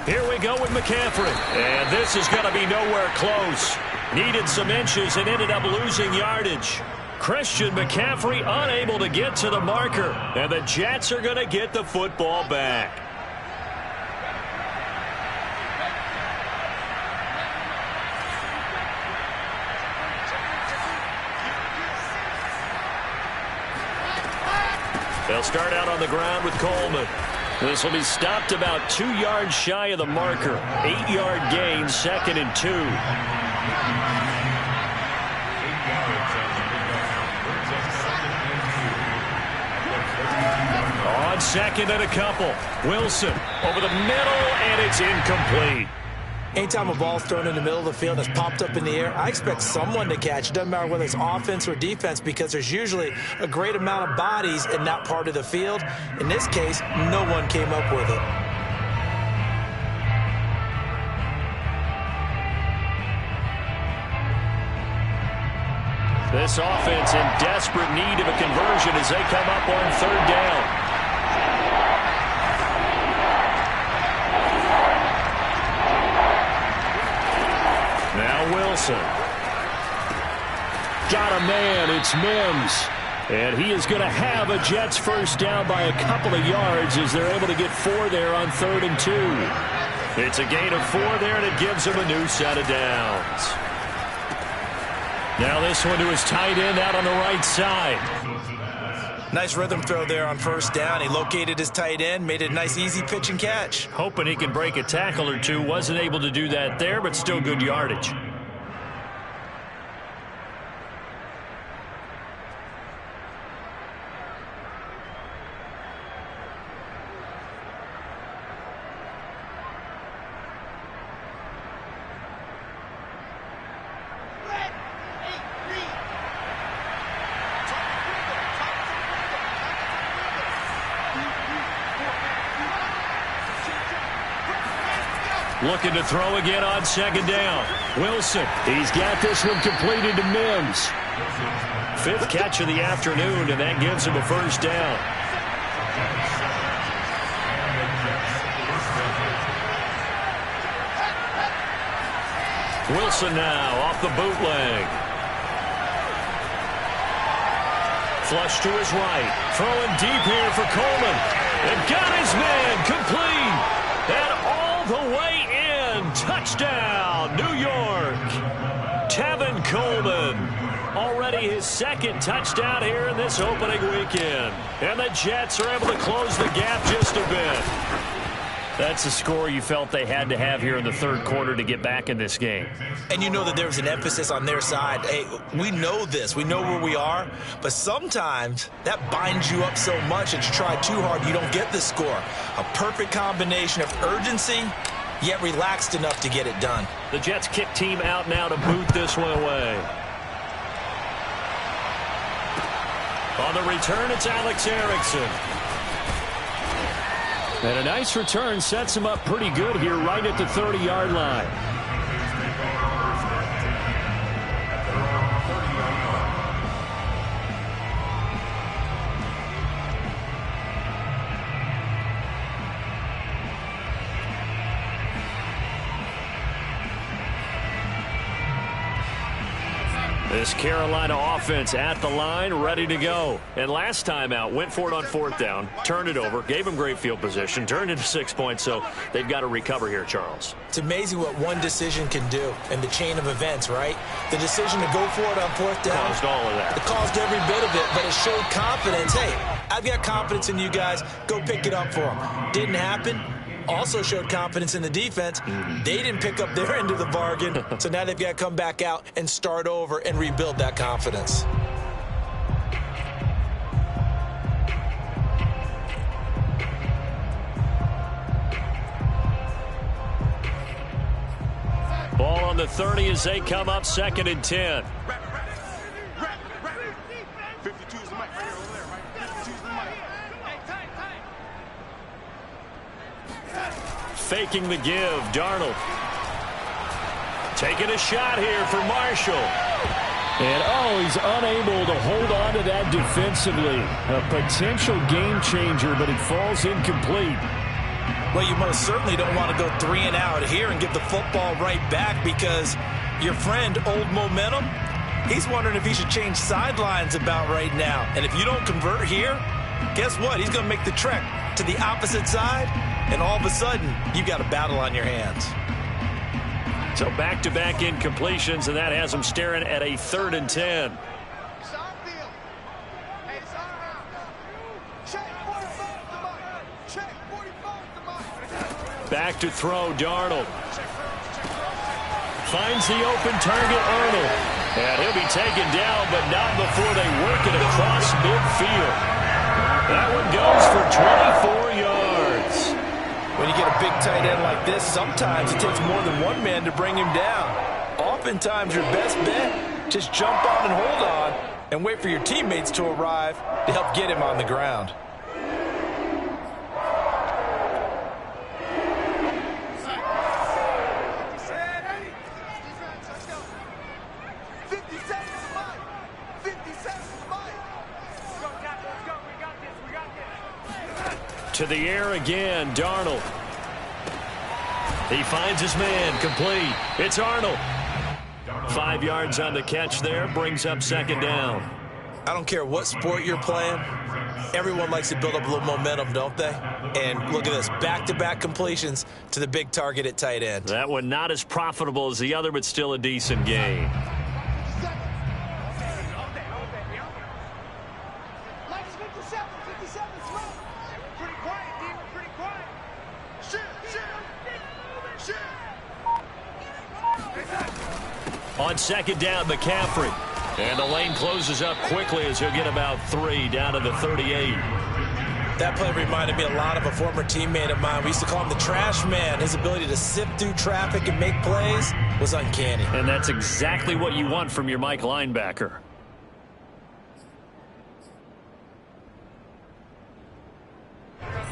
Here we go with McCaffrey. And this is going to be nowhere close. Needed some inches and ended up losing yardage. Christian McCaffrey unable to get to the marker. And the Jets are going to get the football back. They'll start out on the ground with Coleman. This will be stopped about 2 yards shy of the marker. 8-yard gain, 2nd and 2. On 2nd and a couple. Wilson over the middle, and it's incomplete. Anytime a ball's thrown in the middle of the field that's popped up in the air, I expect someone to catch. It doesn't matter whether it's offense or defense, because there's usually a great amount of bodies in that part of the field. In this case, no one came up with it. This offense in desperate need of a conversion as they come up on 3rd down. Wilson. Got a man. It's Mims. And he is going to have a Jets 1st down by a couple of yards as they're able to get 4 there on 3rd and 2. It's a gain of 4 there, and it gives them a new set of downs. Now this one to his tight end out on the right side. Nice rhythm throw there on 1st down. He located his tight end, made it a nice easy pitch and catch. Hoping he can break a tackle or two. Wasn't able to do that there, but still good yardage. Looking to throw again on second down. Wilson, he's got this one completed to Mims. 5th catch of the afternoon, and that gives him a first down. Wilson now off the bootleg. Flush to his right. Throwing deep here for Coleman. And got his man complete. And all the way in. Touchdown, New York. Tevin Coleman. Already his 2nd touchdown here in this opening weekend. And the Jets are able to close the gap just a bit. That's a score you felt they had to have here in the 3rd quarter to get back in this game. And you know that there was an emphasis on their side. Hey, we know this. We know where we are. But sometimes that binds you up so much that you try too hard, you don't get the score. A perfect combination of urgency, yet relaxed enough to get it done. The Jets kick team out now to boot this one away. On the return, it's Alex Erickson. And a nice return sets him up pretty good here right at the 30-yard line. This Carolina offense at the line, ready to go. And last time out, went for it on 4th down, turned it over, gave them great field position, turned into 6 points, so they've got to recover here, Charles. It's amazing what one decision can do in the chain of events, right? The decision to go for it on 4th down. Caused all of that. It caused every bit of it, but it showed confidence. Hey, I've got confidence in you guys. Go pick it up for them. Didn't happen. Also showed confidence in the defense. They didn't pick up their end of the bargain, so now they've got to come back out and start over and rebuild that confidence. Ball on the 30 as they come up 2nd and 10. 52 is the mic right over there, right? 52 is the mic. Faking the give, Darnold. Taking a shot here for Marshall. And, he's unable to hold on to that defensively. A potential game changer, but it falls incomplete. Well, you most certainly don't want to go 3 and out here and get the football right back because your friend, Old Momentum, he's wondering if he should change sidelines about right now. And if you don't convert here, guess what? He's going to make the trek to the opposite side, and all of a sudden, you've got a battle on your hands. So back-to-back incompletions, and that has him staring at a 3rd and 10. Back to throw, Darnold. Finds the open target, Arnold. And he'll be taken down, but not before they work it across midfield. That one goes for 24 yards. When you get a big tight end like this, sometimes it takes more than one man to bring him down. Oftentimes, your best bet, just jump on and hold on and wait for your teammates to arrive to help get him on the ground. To the air again, Darnold. He finds his man, complete. It's Arnold. 5 yards on the catch there, brings up 2nd down. I don't care what sport you're playing. Everyone likes to build up a little momentum, don't they? And look at this, back-to-back completions to the big target at tight end. That one not as profitable as the other, but still a decent game. On 2nd down, McCaffrey. And the lane closes up quickly as he'll get about 3 down to the 38. That play reminded me a lot of a former teammate of mine. We used to call him the trash man. His ability to sift through traffic and make plays was uncanny. And that's exactly what you want from your Mike linebacker.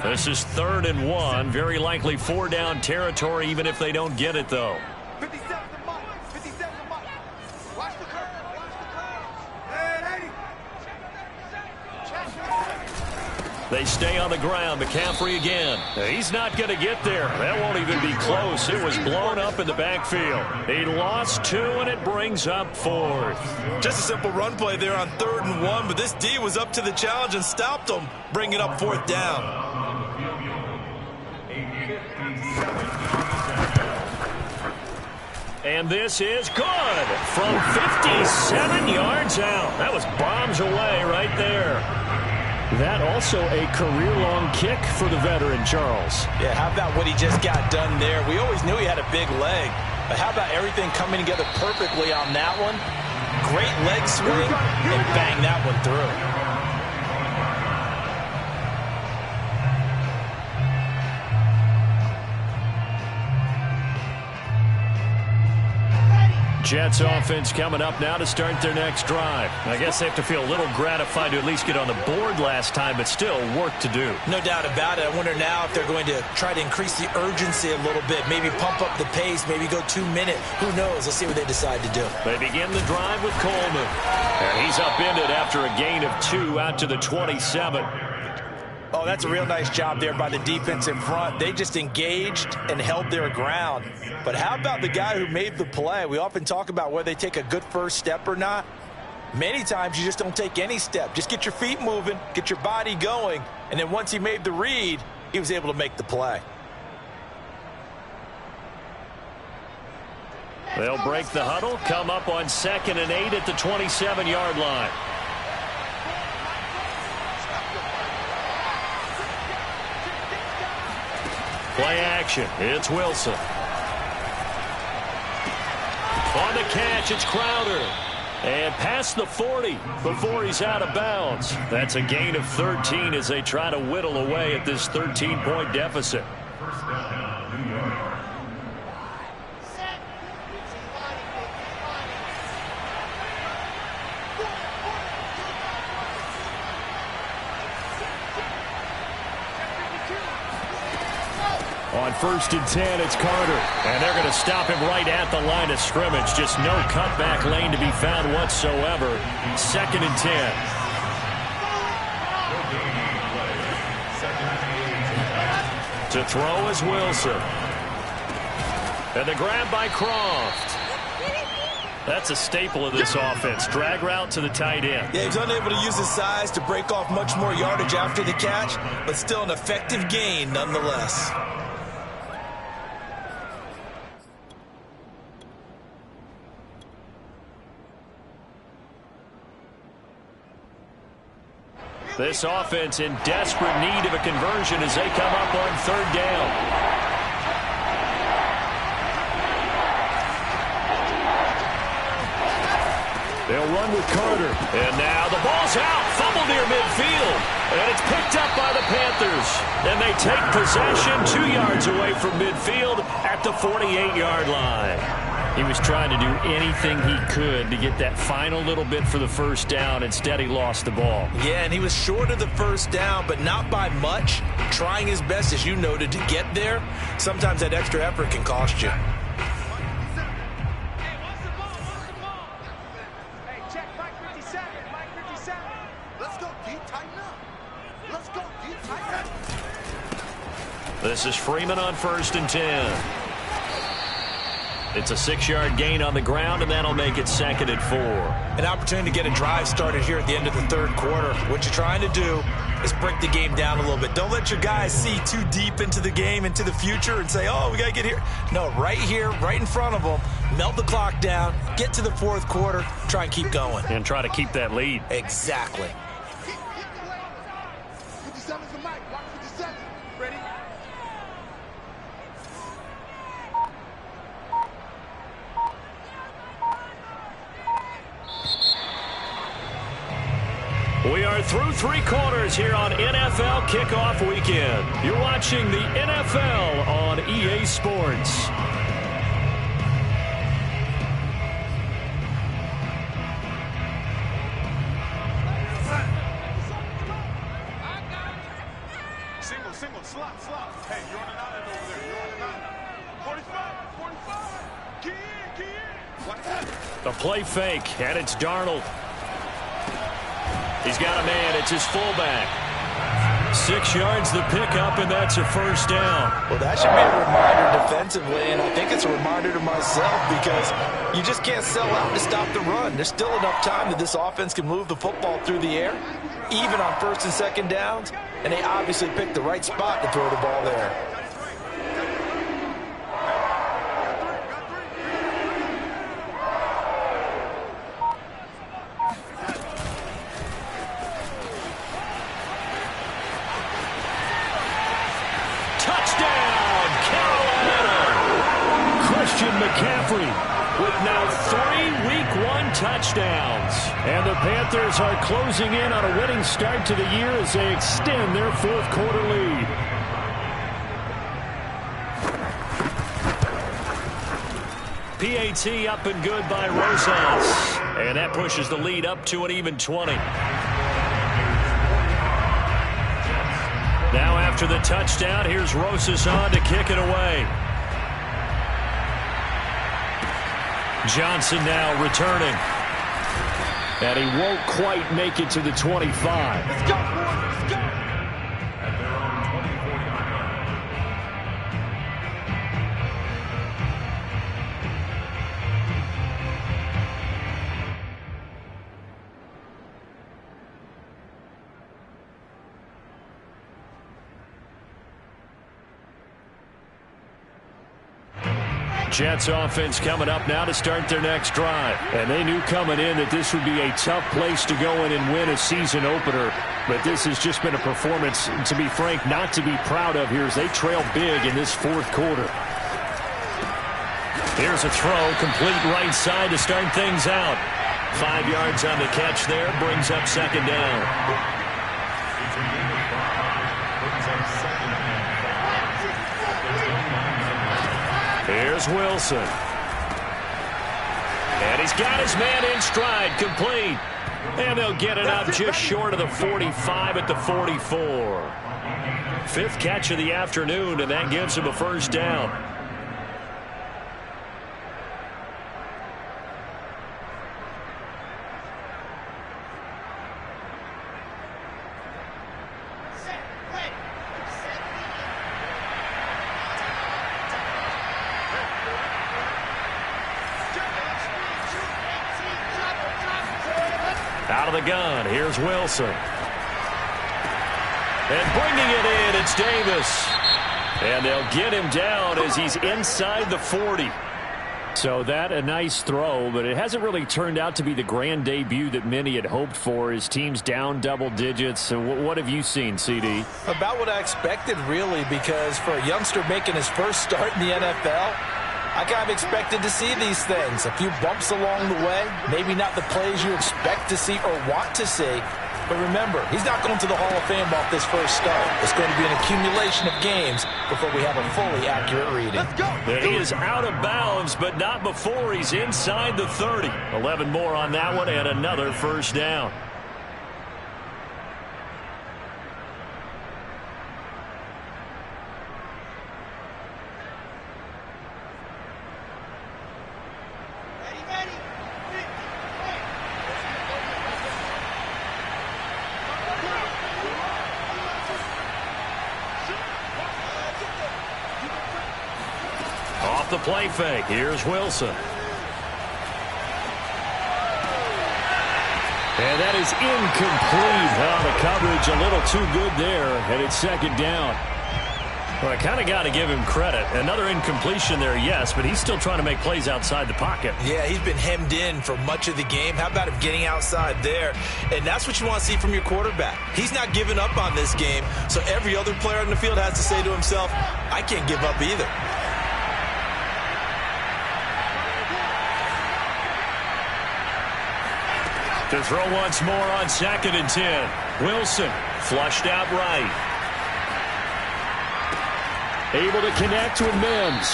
This is 3rd and 1. Very likely 4-down territory, even if they don't get it, though. 57 to Mike. 57 to Mike. Watch the curve. Watch the curve. Hey, 80. They stay on the ground. McCaffrey again. He's not going to get there. That won't even be close. It was blown up in the backfield. He lost 2, and it brings up 4th. Just a simple run play there on 3rd and 1, but this D was up to the challenge and stopped him, bringing up 4th down. And this is good from 57 yards out. That was bombs away right there. That also a career-long kick for the veteran, Charles. Yeah, how about what he just got done there? We always knew he had a big leg, but how about everything coming together perfectly on that one? Great leg swing, and bang that one through. Jets offense coming up now to start their next drive. I guess they have to feel a little gratified to at least get on the board last time, but still work to do. No doubt about it. I wonder now if they're going to try to increase the urgency a little bit, maybe pump up the pace, maybe go 2-minute. Who knows? Let's see what they decide to do. They begin the drive with Coleman. And he's upended after a gain of 2 out to the 27. Oh, that's a real nice job there by the defense in front. They just engaged and held their ground. But how about the guy who made the play? We often talk about whether they take a good first step or not. Many times you just don't take any step. Just get your feet moving, get your body going, and then once he made the read, he was able to make the play. They'll break the huddle, come up on 2nd and 8 at the 27-yard line. Play action. It's Wilson. On the catch, it's Crowder. And past the 40 before he's out of bounds. That's a gain of 13 as they try to whittle away at this 13-point deficit. On 1st and 10, it's Carter. And they're going to stop him right at the line of scrimmage. Just no cutback lane to be found whatsoever. 2nd and 10. To throw is Wilson. And the grab by Croft. That's a staple of this offense. Drag route to the tight end. Yeah, he's unable to use his size to break off much more yardage after the catch, but still an effective gain nonetheless. This offense in desperate need of a conversion as they come up on 3rd down. They'll run with Carter. And now the ball's out. Fumble near midfield. And it's picked up by the Panthers. And they take possession 2 yards away from midfield at the 48-yard line. He was trying to do anything he could to get that final little bit for the first down. Instead, he lost the ball. Yeah, and he was short of the first down, but not by much. Trying his best, as you noted, to get there. Sometimes that extra effort can cost you. This is Freeman on 1st and 10. It's a 6-yard gain on the ground, and that'll make it 2nd and 4. An opportunity to get a drive started here at the end of the 3rd quarter. What you're trying to do is break the game down a little bit. Don't let your guys see too deep into the game, into the future, and say, oh, we got to get here. No, right here, right in front of them, melt the clock down, get to the 4th quarter, try and keep going. And try to keep that lead. Exactly. 57's the mic. Watch 57. Ready? We are through 3 quarters here on NFL Kickoff Weekend. You're watching the NFL on EA Sports. Single. Slot. Hey, you're on an island over there. You're on an island. 45. Key in. Watch that. A play fake, and it's Darnold. He's got a man. It's his fullback. 6 yards the pickup, and that's a first down. Well, that should be a reminder defensively, and I think it's a reminder to myself because you just can't sell out to stop the run. There's still enough time that this offense can move the football through the air, even on first and second downs, and they obviously picked the right spot to throw the ball there. McCaffrey with now 3 Week 1 touchdowns. And the Panthers are closing in on a winning start to the year as they extend their fourth quarter lead. PAT up and good by Rzsl. And that pushes the lead up to an even 20. Now after the touchdown, here's Rzsl on to kick it away. Johnson now returning. And he won't quite make it to the 25. Let's go, boys. Let's go. Jets offense coming up now to start their next drive. And they knew coming in that this would be a tough place to go in and win a season opener. But this has just been a performance, to be frank, not to be proud of here as they trail big in this fourth quarter. Here's a throw, complete right side to start things out. 5 yards on the catch there, brings up second down. Here's Wilson. And he's got his man in stride, complete. And they'll get it up just short of the 45 at the 44. 5th catch of the afternoon, and that gives him a first down. Out of the gun, here's Wilson. And bringing it in, it's Davis. And they'll get him down as he's inside the 40. So that a nice throw, but it hasn't really turned out to be the grand debut that many had hoped for. His team's down double digits. So what have you seen, CD? About what I expected, really, because for a youngster making his first start in the NFL, I kind of expected to see these things. A few bumps along the way, maybe not the plays you expect to see or want to see. But remember, he's not going to the Hall of Fame off this first start. It's going to be an accumulation of games before we have a fully accurate reading. Let's go. He is out of bounds, but not before he's inside the 30. 11 more on that one and another first down. The play fake. Here's Wilson. And that is incomplete. The coverage a little too good there, and it's second down. Well, I kind of got to give him credit. Another incompletion there, yes, but he's still trying to make plays outside the pocket. Yeah, he's been hemmed in for much of the game. How about him getting outside there? And that's what you want to see from your quarterback. He's not giving up on this game, so every other player on the field has to say to himself, I can't give up either. To throw once more on 2nd and 10. Wilson flushed out right. Able to connect with Mims.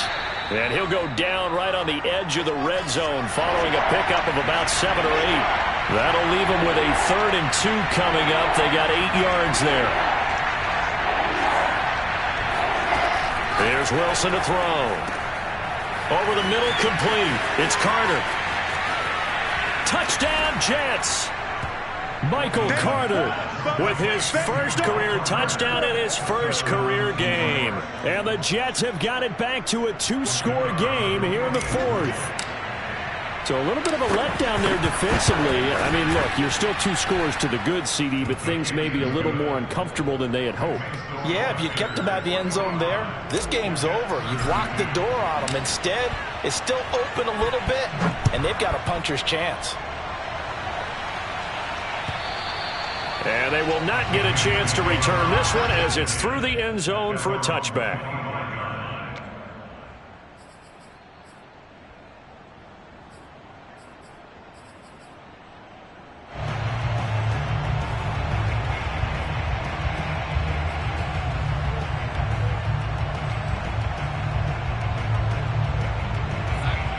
And he'll go down right on the edge of the red zone following a pickup of about 7 or 8. That'll leave them with a 3rd and 2 coming up. They got 8 yards there. Here's Wilson to throw. Over the middle, complete. It's Carter. Touchdown, Jets. Michael Carter with his first career touchdown in his first career game. And the Jets have got it back to a 2-score game here in the fourth. So a little bit of a letdown there defensively. I mean, look, you're still 2 scores to the good, CD, but things may be a little more uncomfortable than they had hoped. Yeah, if you kept them out of the end zone there, this game's over. You've locked the door on them. Instead, it's still open a little bit, and they've got a puncher's chance. And they will not get a chance to return this one as it's through the end zone for a touchback.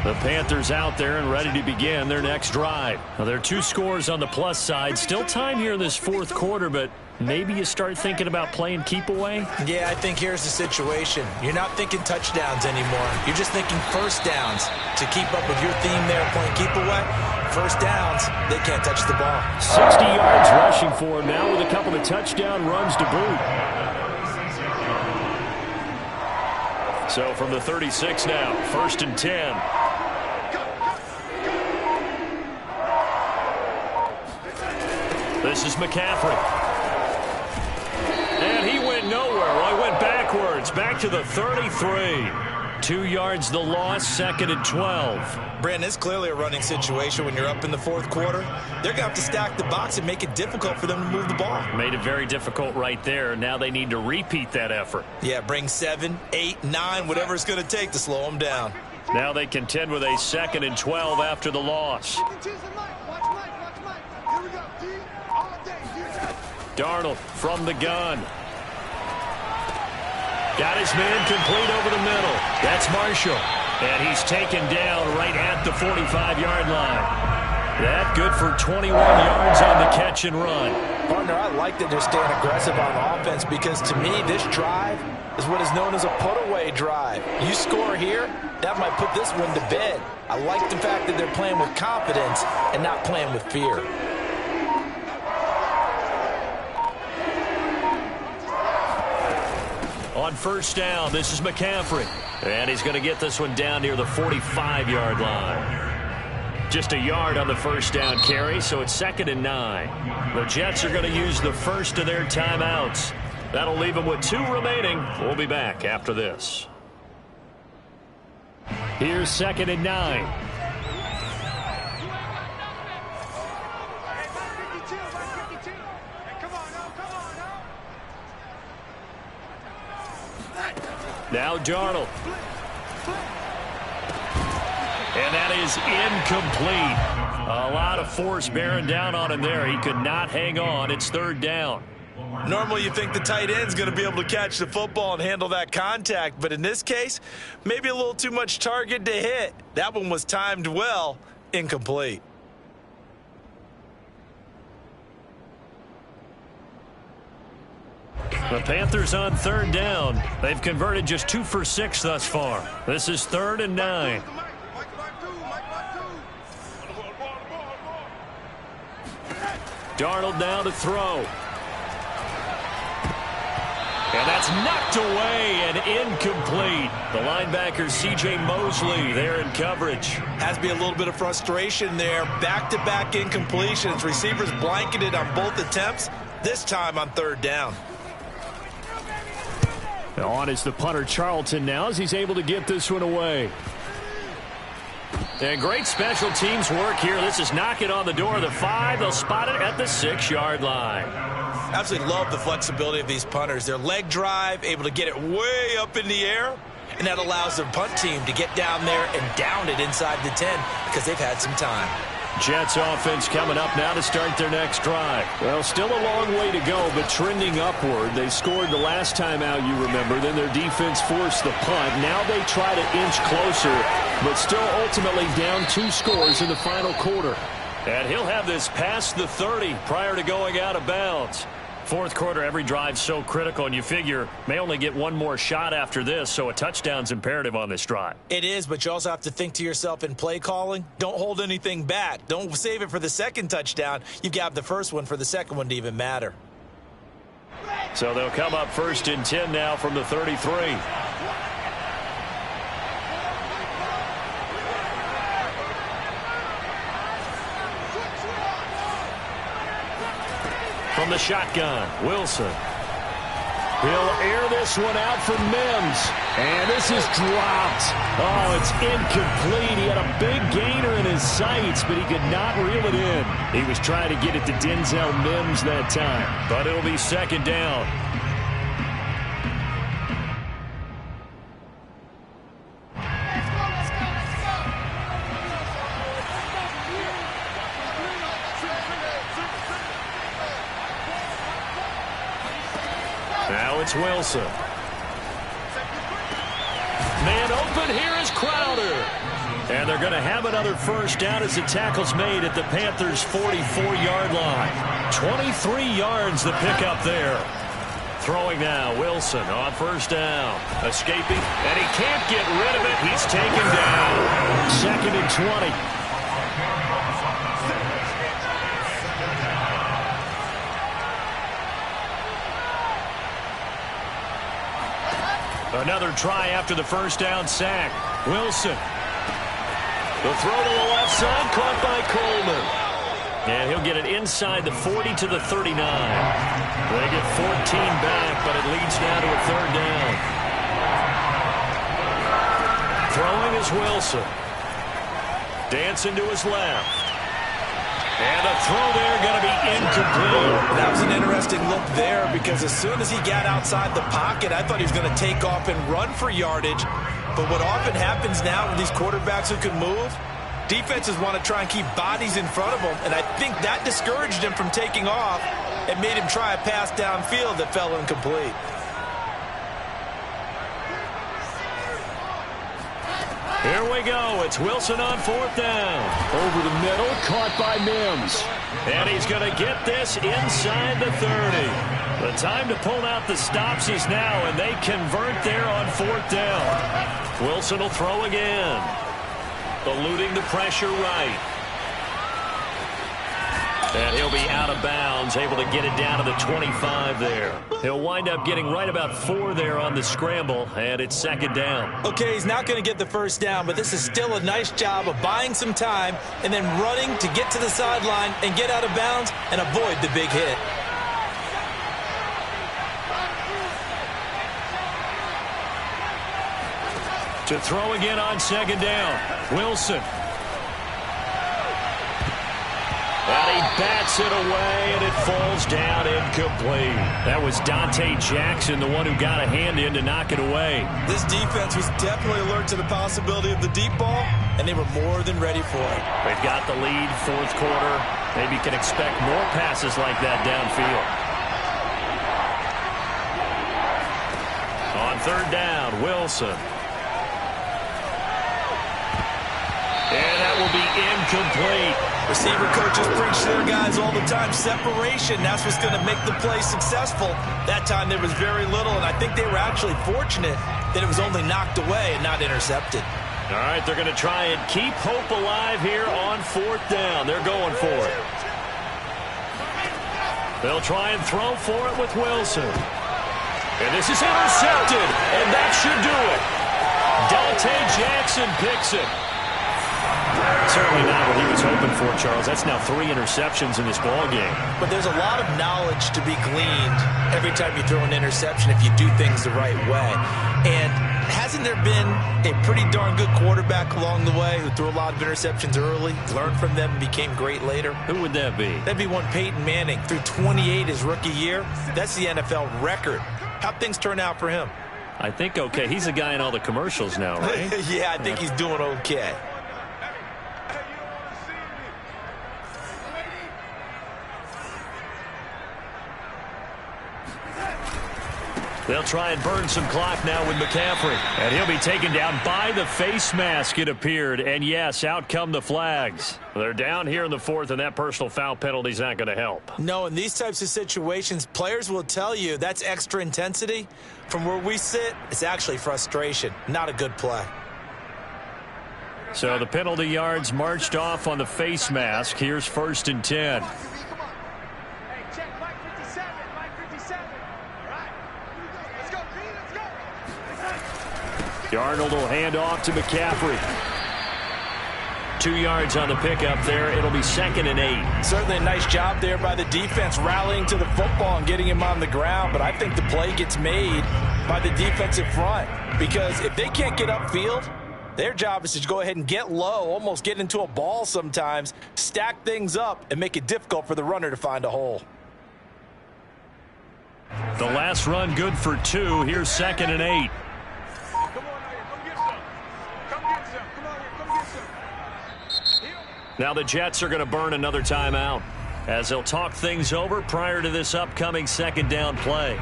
The Panthers out there and ready to begin their next drive. Now, there are 2 scores on the plus side. Still time here in this fourth quarter, but maybe you start thinking about playing keep away? Yeah, I think here's the situation. You're not thinking touchdowns anymore. You're just thinking first downs. To keep up with your theme there, playing keep away, first downs, they can't touch the ball. 60 yards rushing for him now with a couple of touchdown runs to boot. So from the 36 now, 1st and 10. This is McCaffrey. And he went nowhere. Well, he went backwards. Back to the 33. 2 yards the loss, 2nd and 12. Brandon, it's clearly a running situation when you're up in the fourth quarter. They're going to have to stack the box and make it difficult for them to move the ball. Made it very difficult right there. Now they need to repeat that effort. Yeah, bring 7, 8, 9, whatever it's going to take to slow them down. Now they contend with a 2nd and 12 after the loss. Darnold from the gun. Got his man complete over the middle. That's Marshall. And he's taken down right at the 45-yard line. That good for 21 yards on the catch and run. Partner, I like that they're staying aggressive on offense because to me this drive is what is known as a put-away drive. You score here, that might put this one to bed. I like the fact that they're playing with confidence and not playing with fear. On first down, this is McCaffrey. And he's going to get this one down near the 45-yard line. Just a yard on the first down carry, so it's 2nd and 9. The Jets are going to use the first of their timeouts. That'll leave them with 2 remaining. We'll be back after this. Here's 2nd and 9. Now Darnold. And that is incomplete. A lot of force bearing down on him there. He could not hang on. It's 3rd down. Normally you think the tight end's going to be able to catch the football and handle that contact, but in this case, maybe a little too much target to hit. That one was timed well, incomplete. The Panthers on 3rd down. They've converted just 2 for 6 thus far. This is 3rd and 9. Darnold now to throw. And that's knocked away and incomplete. The linebacker C.J. Mosley there in coverage. Has to be a little bit of frustration there. Back-to-back incompletions. Receivers blanketed on both attempts, this time on 3rd down. On is the punter Charlton now as he's able to get this one away. And great special teams work here. This is knocking on the door of the 5. They'll spot it at the 6-yard line. Absolutely love the flexibility of these punters. Their leg drive, able to get it way up in the air, and that allows their punt team to get down there and down it inside the 10 because they've had some time. Jets offense coming up now to start their next drive. Well, still a long way to go, but trending upward. They scored the last time out, you remember. Then their defense forced the punt. Now they try to inch closer, but still ultimately down 2 scores in the final quarter. And he'll have this past the 30 prior to going out of bounds. Fourth quarter, every drive's so critical, and you figure may only get one more shot after this, so a touchdown's imperative on this drive. It is, but you also have to think to yourself in play calling, don't hold anything back. Don't save it for the second touchdown. You've got the first one for the second one to even matter. So they'll come up 1st and 10 now from the 33. From the shotgun, Wilson. He'll air this one out for Mims. And this is dropped. Oh, it's incomplete. He had a big gainer in his sights, but he could not reel it in. He was trying to get it to Denzel Mims that time. But it'll be 2nd down. Now it's Wilson. Man open, here is Crowder. And they're going to have another first down as the tackle's made at the Panthers' 44-yard line. 23 yards the pickup there. Throwing now, Wilson on 1st down. Escaping, and he can't get rid of it. He's taken down. 2nd and 20. Another try after the first down sack. Wilson. The throw to the left side, caught by Coleman. And he'll get it inside the 40 to the 39. They get 14 back, but it leads now to a 3rd down. Throwing is Wilson. Dancing to his left. And the throw there going to be incomplete. That was an interesting look there because as soon as he got outside the pocket, I thought he was going to take off and run for yardage. But what often happens now with these quarterbacks who can move, defenses want to try and keep bodies in front of them. And I think that discouraged him from taking off and made him try a pass downfield that fell incomplete. Here we go. It's Wilson on 4th down. Over the middle, caught by Mims. And he's going to get this inside the 30. The time to pull out the stops is now, and they convert there on 4th down. Wilson will throw again. Eluding the pressure right. And he'll be out of bounds, able to get it down to the 25 there. He'll wind up getting right about 4 there on the scramble, and it's 2nd down. Okay, he's not going to get the first down, but this is still a nice job of buying some time and then running to get to the sideline and get out of bounds and avoid the big hit. To throw again on 2nd down, Wilson. And he bats it away, and it falls down incomplete. That was Dante Jackson, the one who got a hand in to knock it away. This defense was definitely alert to the possibility of the deep ball, and they were more than ready for it. They've got the lead, 4th quarter. Maybe can expect more passes like that downfield. On 3rd down, Wilson. And that will be incomplete. Receiver coaches preach to their guys all the time. Separation, that's what's going to make the play successful. That time there was very little, and I think they were actually fortunate that it was only knocked away and not intercepted. All right, they're going to try and keep hope alive here on 4th down. They're going for it. They'll try and throw for it with Wilson. And this is intercepted, and that should do it. Dante Jackson picks it. Certainly not what he was hoping for, Charles. That's now 3 interceptions in this ballgame. But there's a lot of knowledge to be gleaned every time you throw an interception if you do things the right way. And hasn't there been a pretty darn good quarterback along the way who threw a lot of interceptions early, learned from them, and became great later? Who would that be? That'd be one Peyton Manning. Threw 28 his rookie year. That's the NFL record. How'd things turn out for him? I think okay. He's a guy in all the commercials now, right? Yeah, I think he's doing okay. They'll try and burn some clock now with McCaffrey. And he'll be taken down by the face mask, it appeared. And, yes, out come the flags. They're down here in the fourth, and that personal foul penalty is not going to help. No, in these types of situations, players will tell you that's extra intensity. From where we sit, it's actually frustration. Not a good play. So the penalty yards marched off on the face mask. Here's 1st and 10. Hey, check Mike 57. Mike 57. All right. Let's go, G. Let's go. Darnold will hand off to McCaffrey. 2 yards on the pickup there. It'll be 2nd and 8. Certainly a nice job there by the defense rallying to the football and getting him on the ground, but I think the play gets made by the defensive front because if they can't get upfield, their job is to go ahead and get low, almost get into a ball sometimes, stack things up, and make it difficult for the runner to find a hole. The last run good for 2. Here's 2nd and 8. Come on, here. Come get some. Come get some. Come on here. Come get some. Here. Now the Jets are going to burn another timeout as they'll talk things over prior to this upcoming 2nd down play.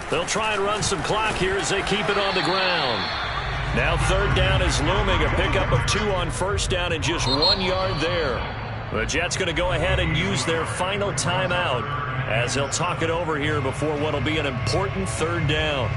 They'll try and run some clock here as they keep it on the ground. Now 3rd down is looming. A pickup of 2 on 1st down and just 1 yard there. The Jets going to go ahead and use their final timeout as they'll talk it over here before what will be an important 3rd down.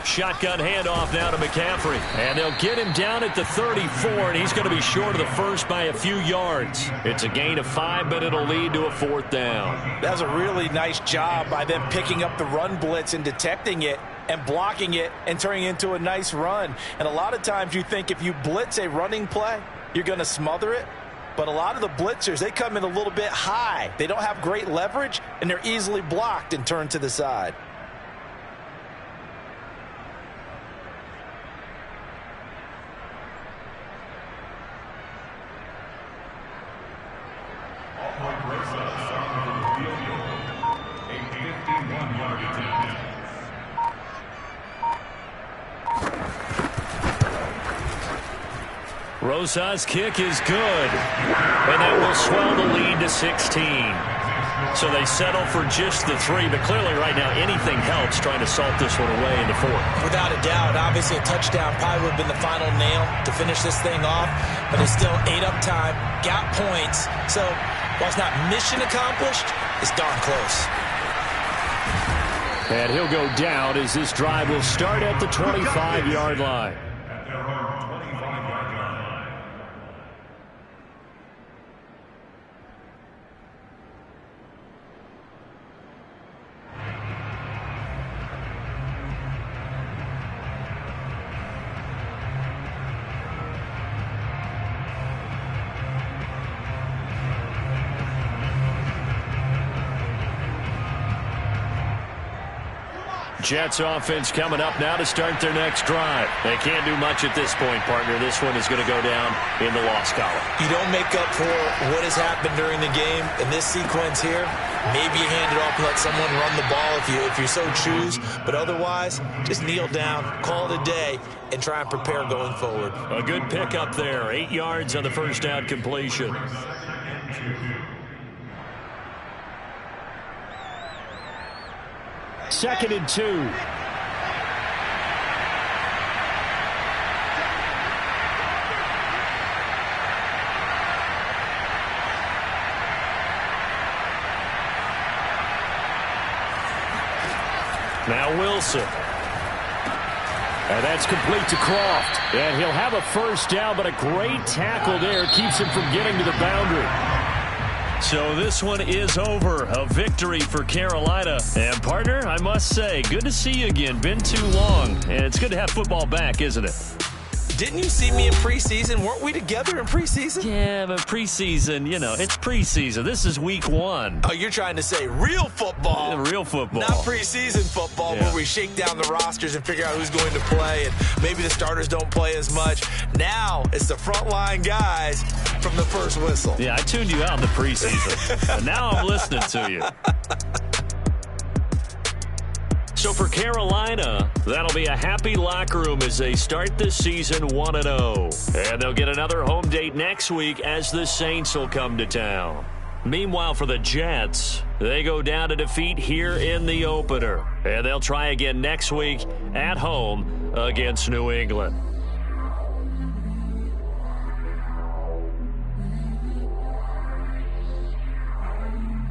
Shotgun handoff now to McCaffrey. And they'll get him down at the 34, and he's going to be short of the first by a few yards. It's a gain of 5, but it'll lead to a 4th down. That was a really nice job by them picking up the run blitz and detecting it and blocking it and turning it into a nice run. And a lot of times you think if you blitz a running play, you're going to smother it. But a lot of the blitzers, they come in a little bit high. They don't have great leverage, and they're easily blocked and turned to the side. Rzsl's kick is good, and that will swell the lead to 16. So they settle for just the 3, but clearly right now anything helps trying to salt this one away in the 4th. Without a doubt, obviously a touchdown probably would have been the final nail to finish this thing off, but it's still 8 up time, got points, so while it's not mission accomplished, it's darn close. And he'll go down as this drive will start at the 25-yard line. Jets offense coming up now to start their next drive. They can't do much at this point, partner. This one is going to go down in the loss column. You don't make up for what has happened during the game in this sequence here. Maybe you hand it off and let someone run the ball if you so choose. But otherwise, just kneel down, call it a day, and try and prepare going forward. A good pickup there. 8 yards on the first down completion. Second and 2. Now Wilson. And that's complete to Croft. And he'll have a first down, but a great tackle there keeps him from getting to the boundary. So this one is over. A victory for Carolina. And, partner, I must say, good to see you again. Been too long. And it's good to have football back, isn't it? Didn't you see me in preseason? Weren't we together in preseason? Yeah, but preseason, it's preseason. This is week 1. Oh, you're trying to say real football. Yeah, real football. Not preseason football where we shake down the rosters and figure out who's going to play, and maybe the starters don't play as much. Now it's the frontline guys from the first whistle. Yeah, I tuned you out in the preseason, but now I'm listening to you. So for Carolina, that'll be a happy locker room as they start the season 1-0. And they'll get another home date next week as the Saints will come to town. Meanwhile, for the Jets, they go down to defeat here in the opener. And they'll try again next week at home against New England.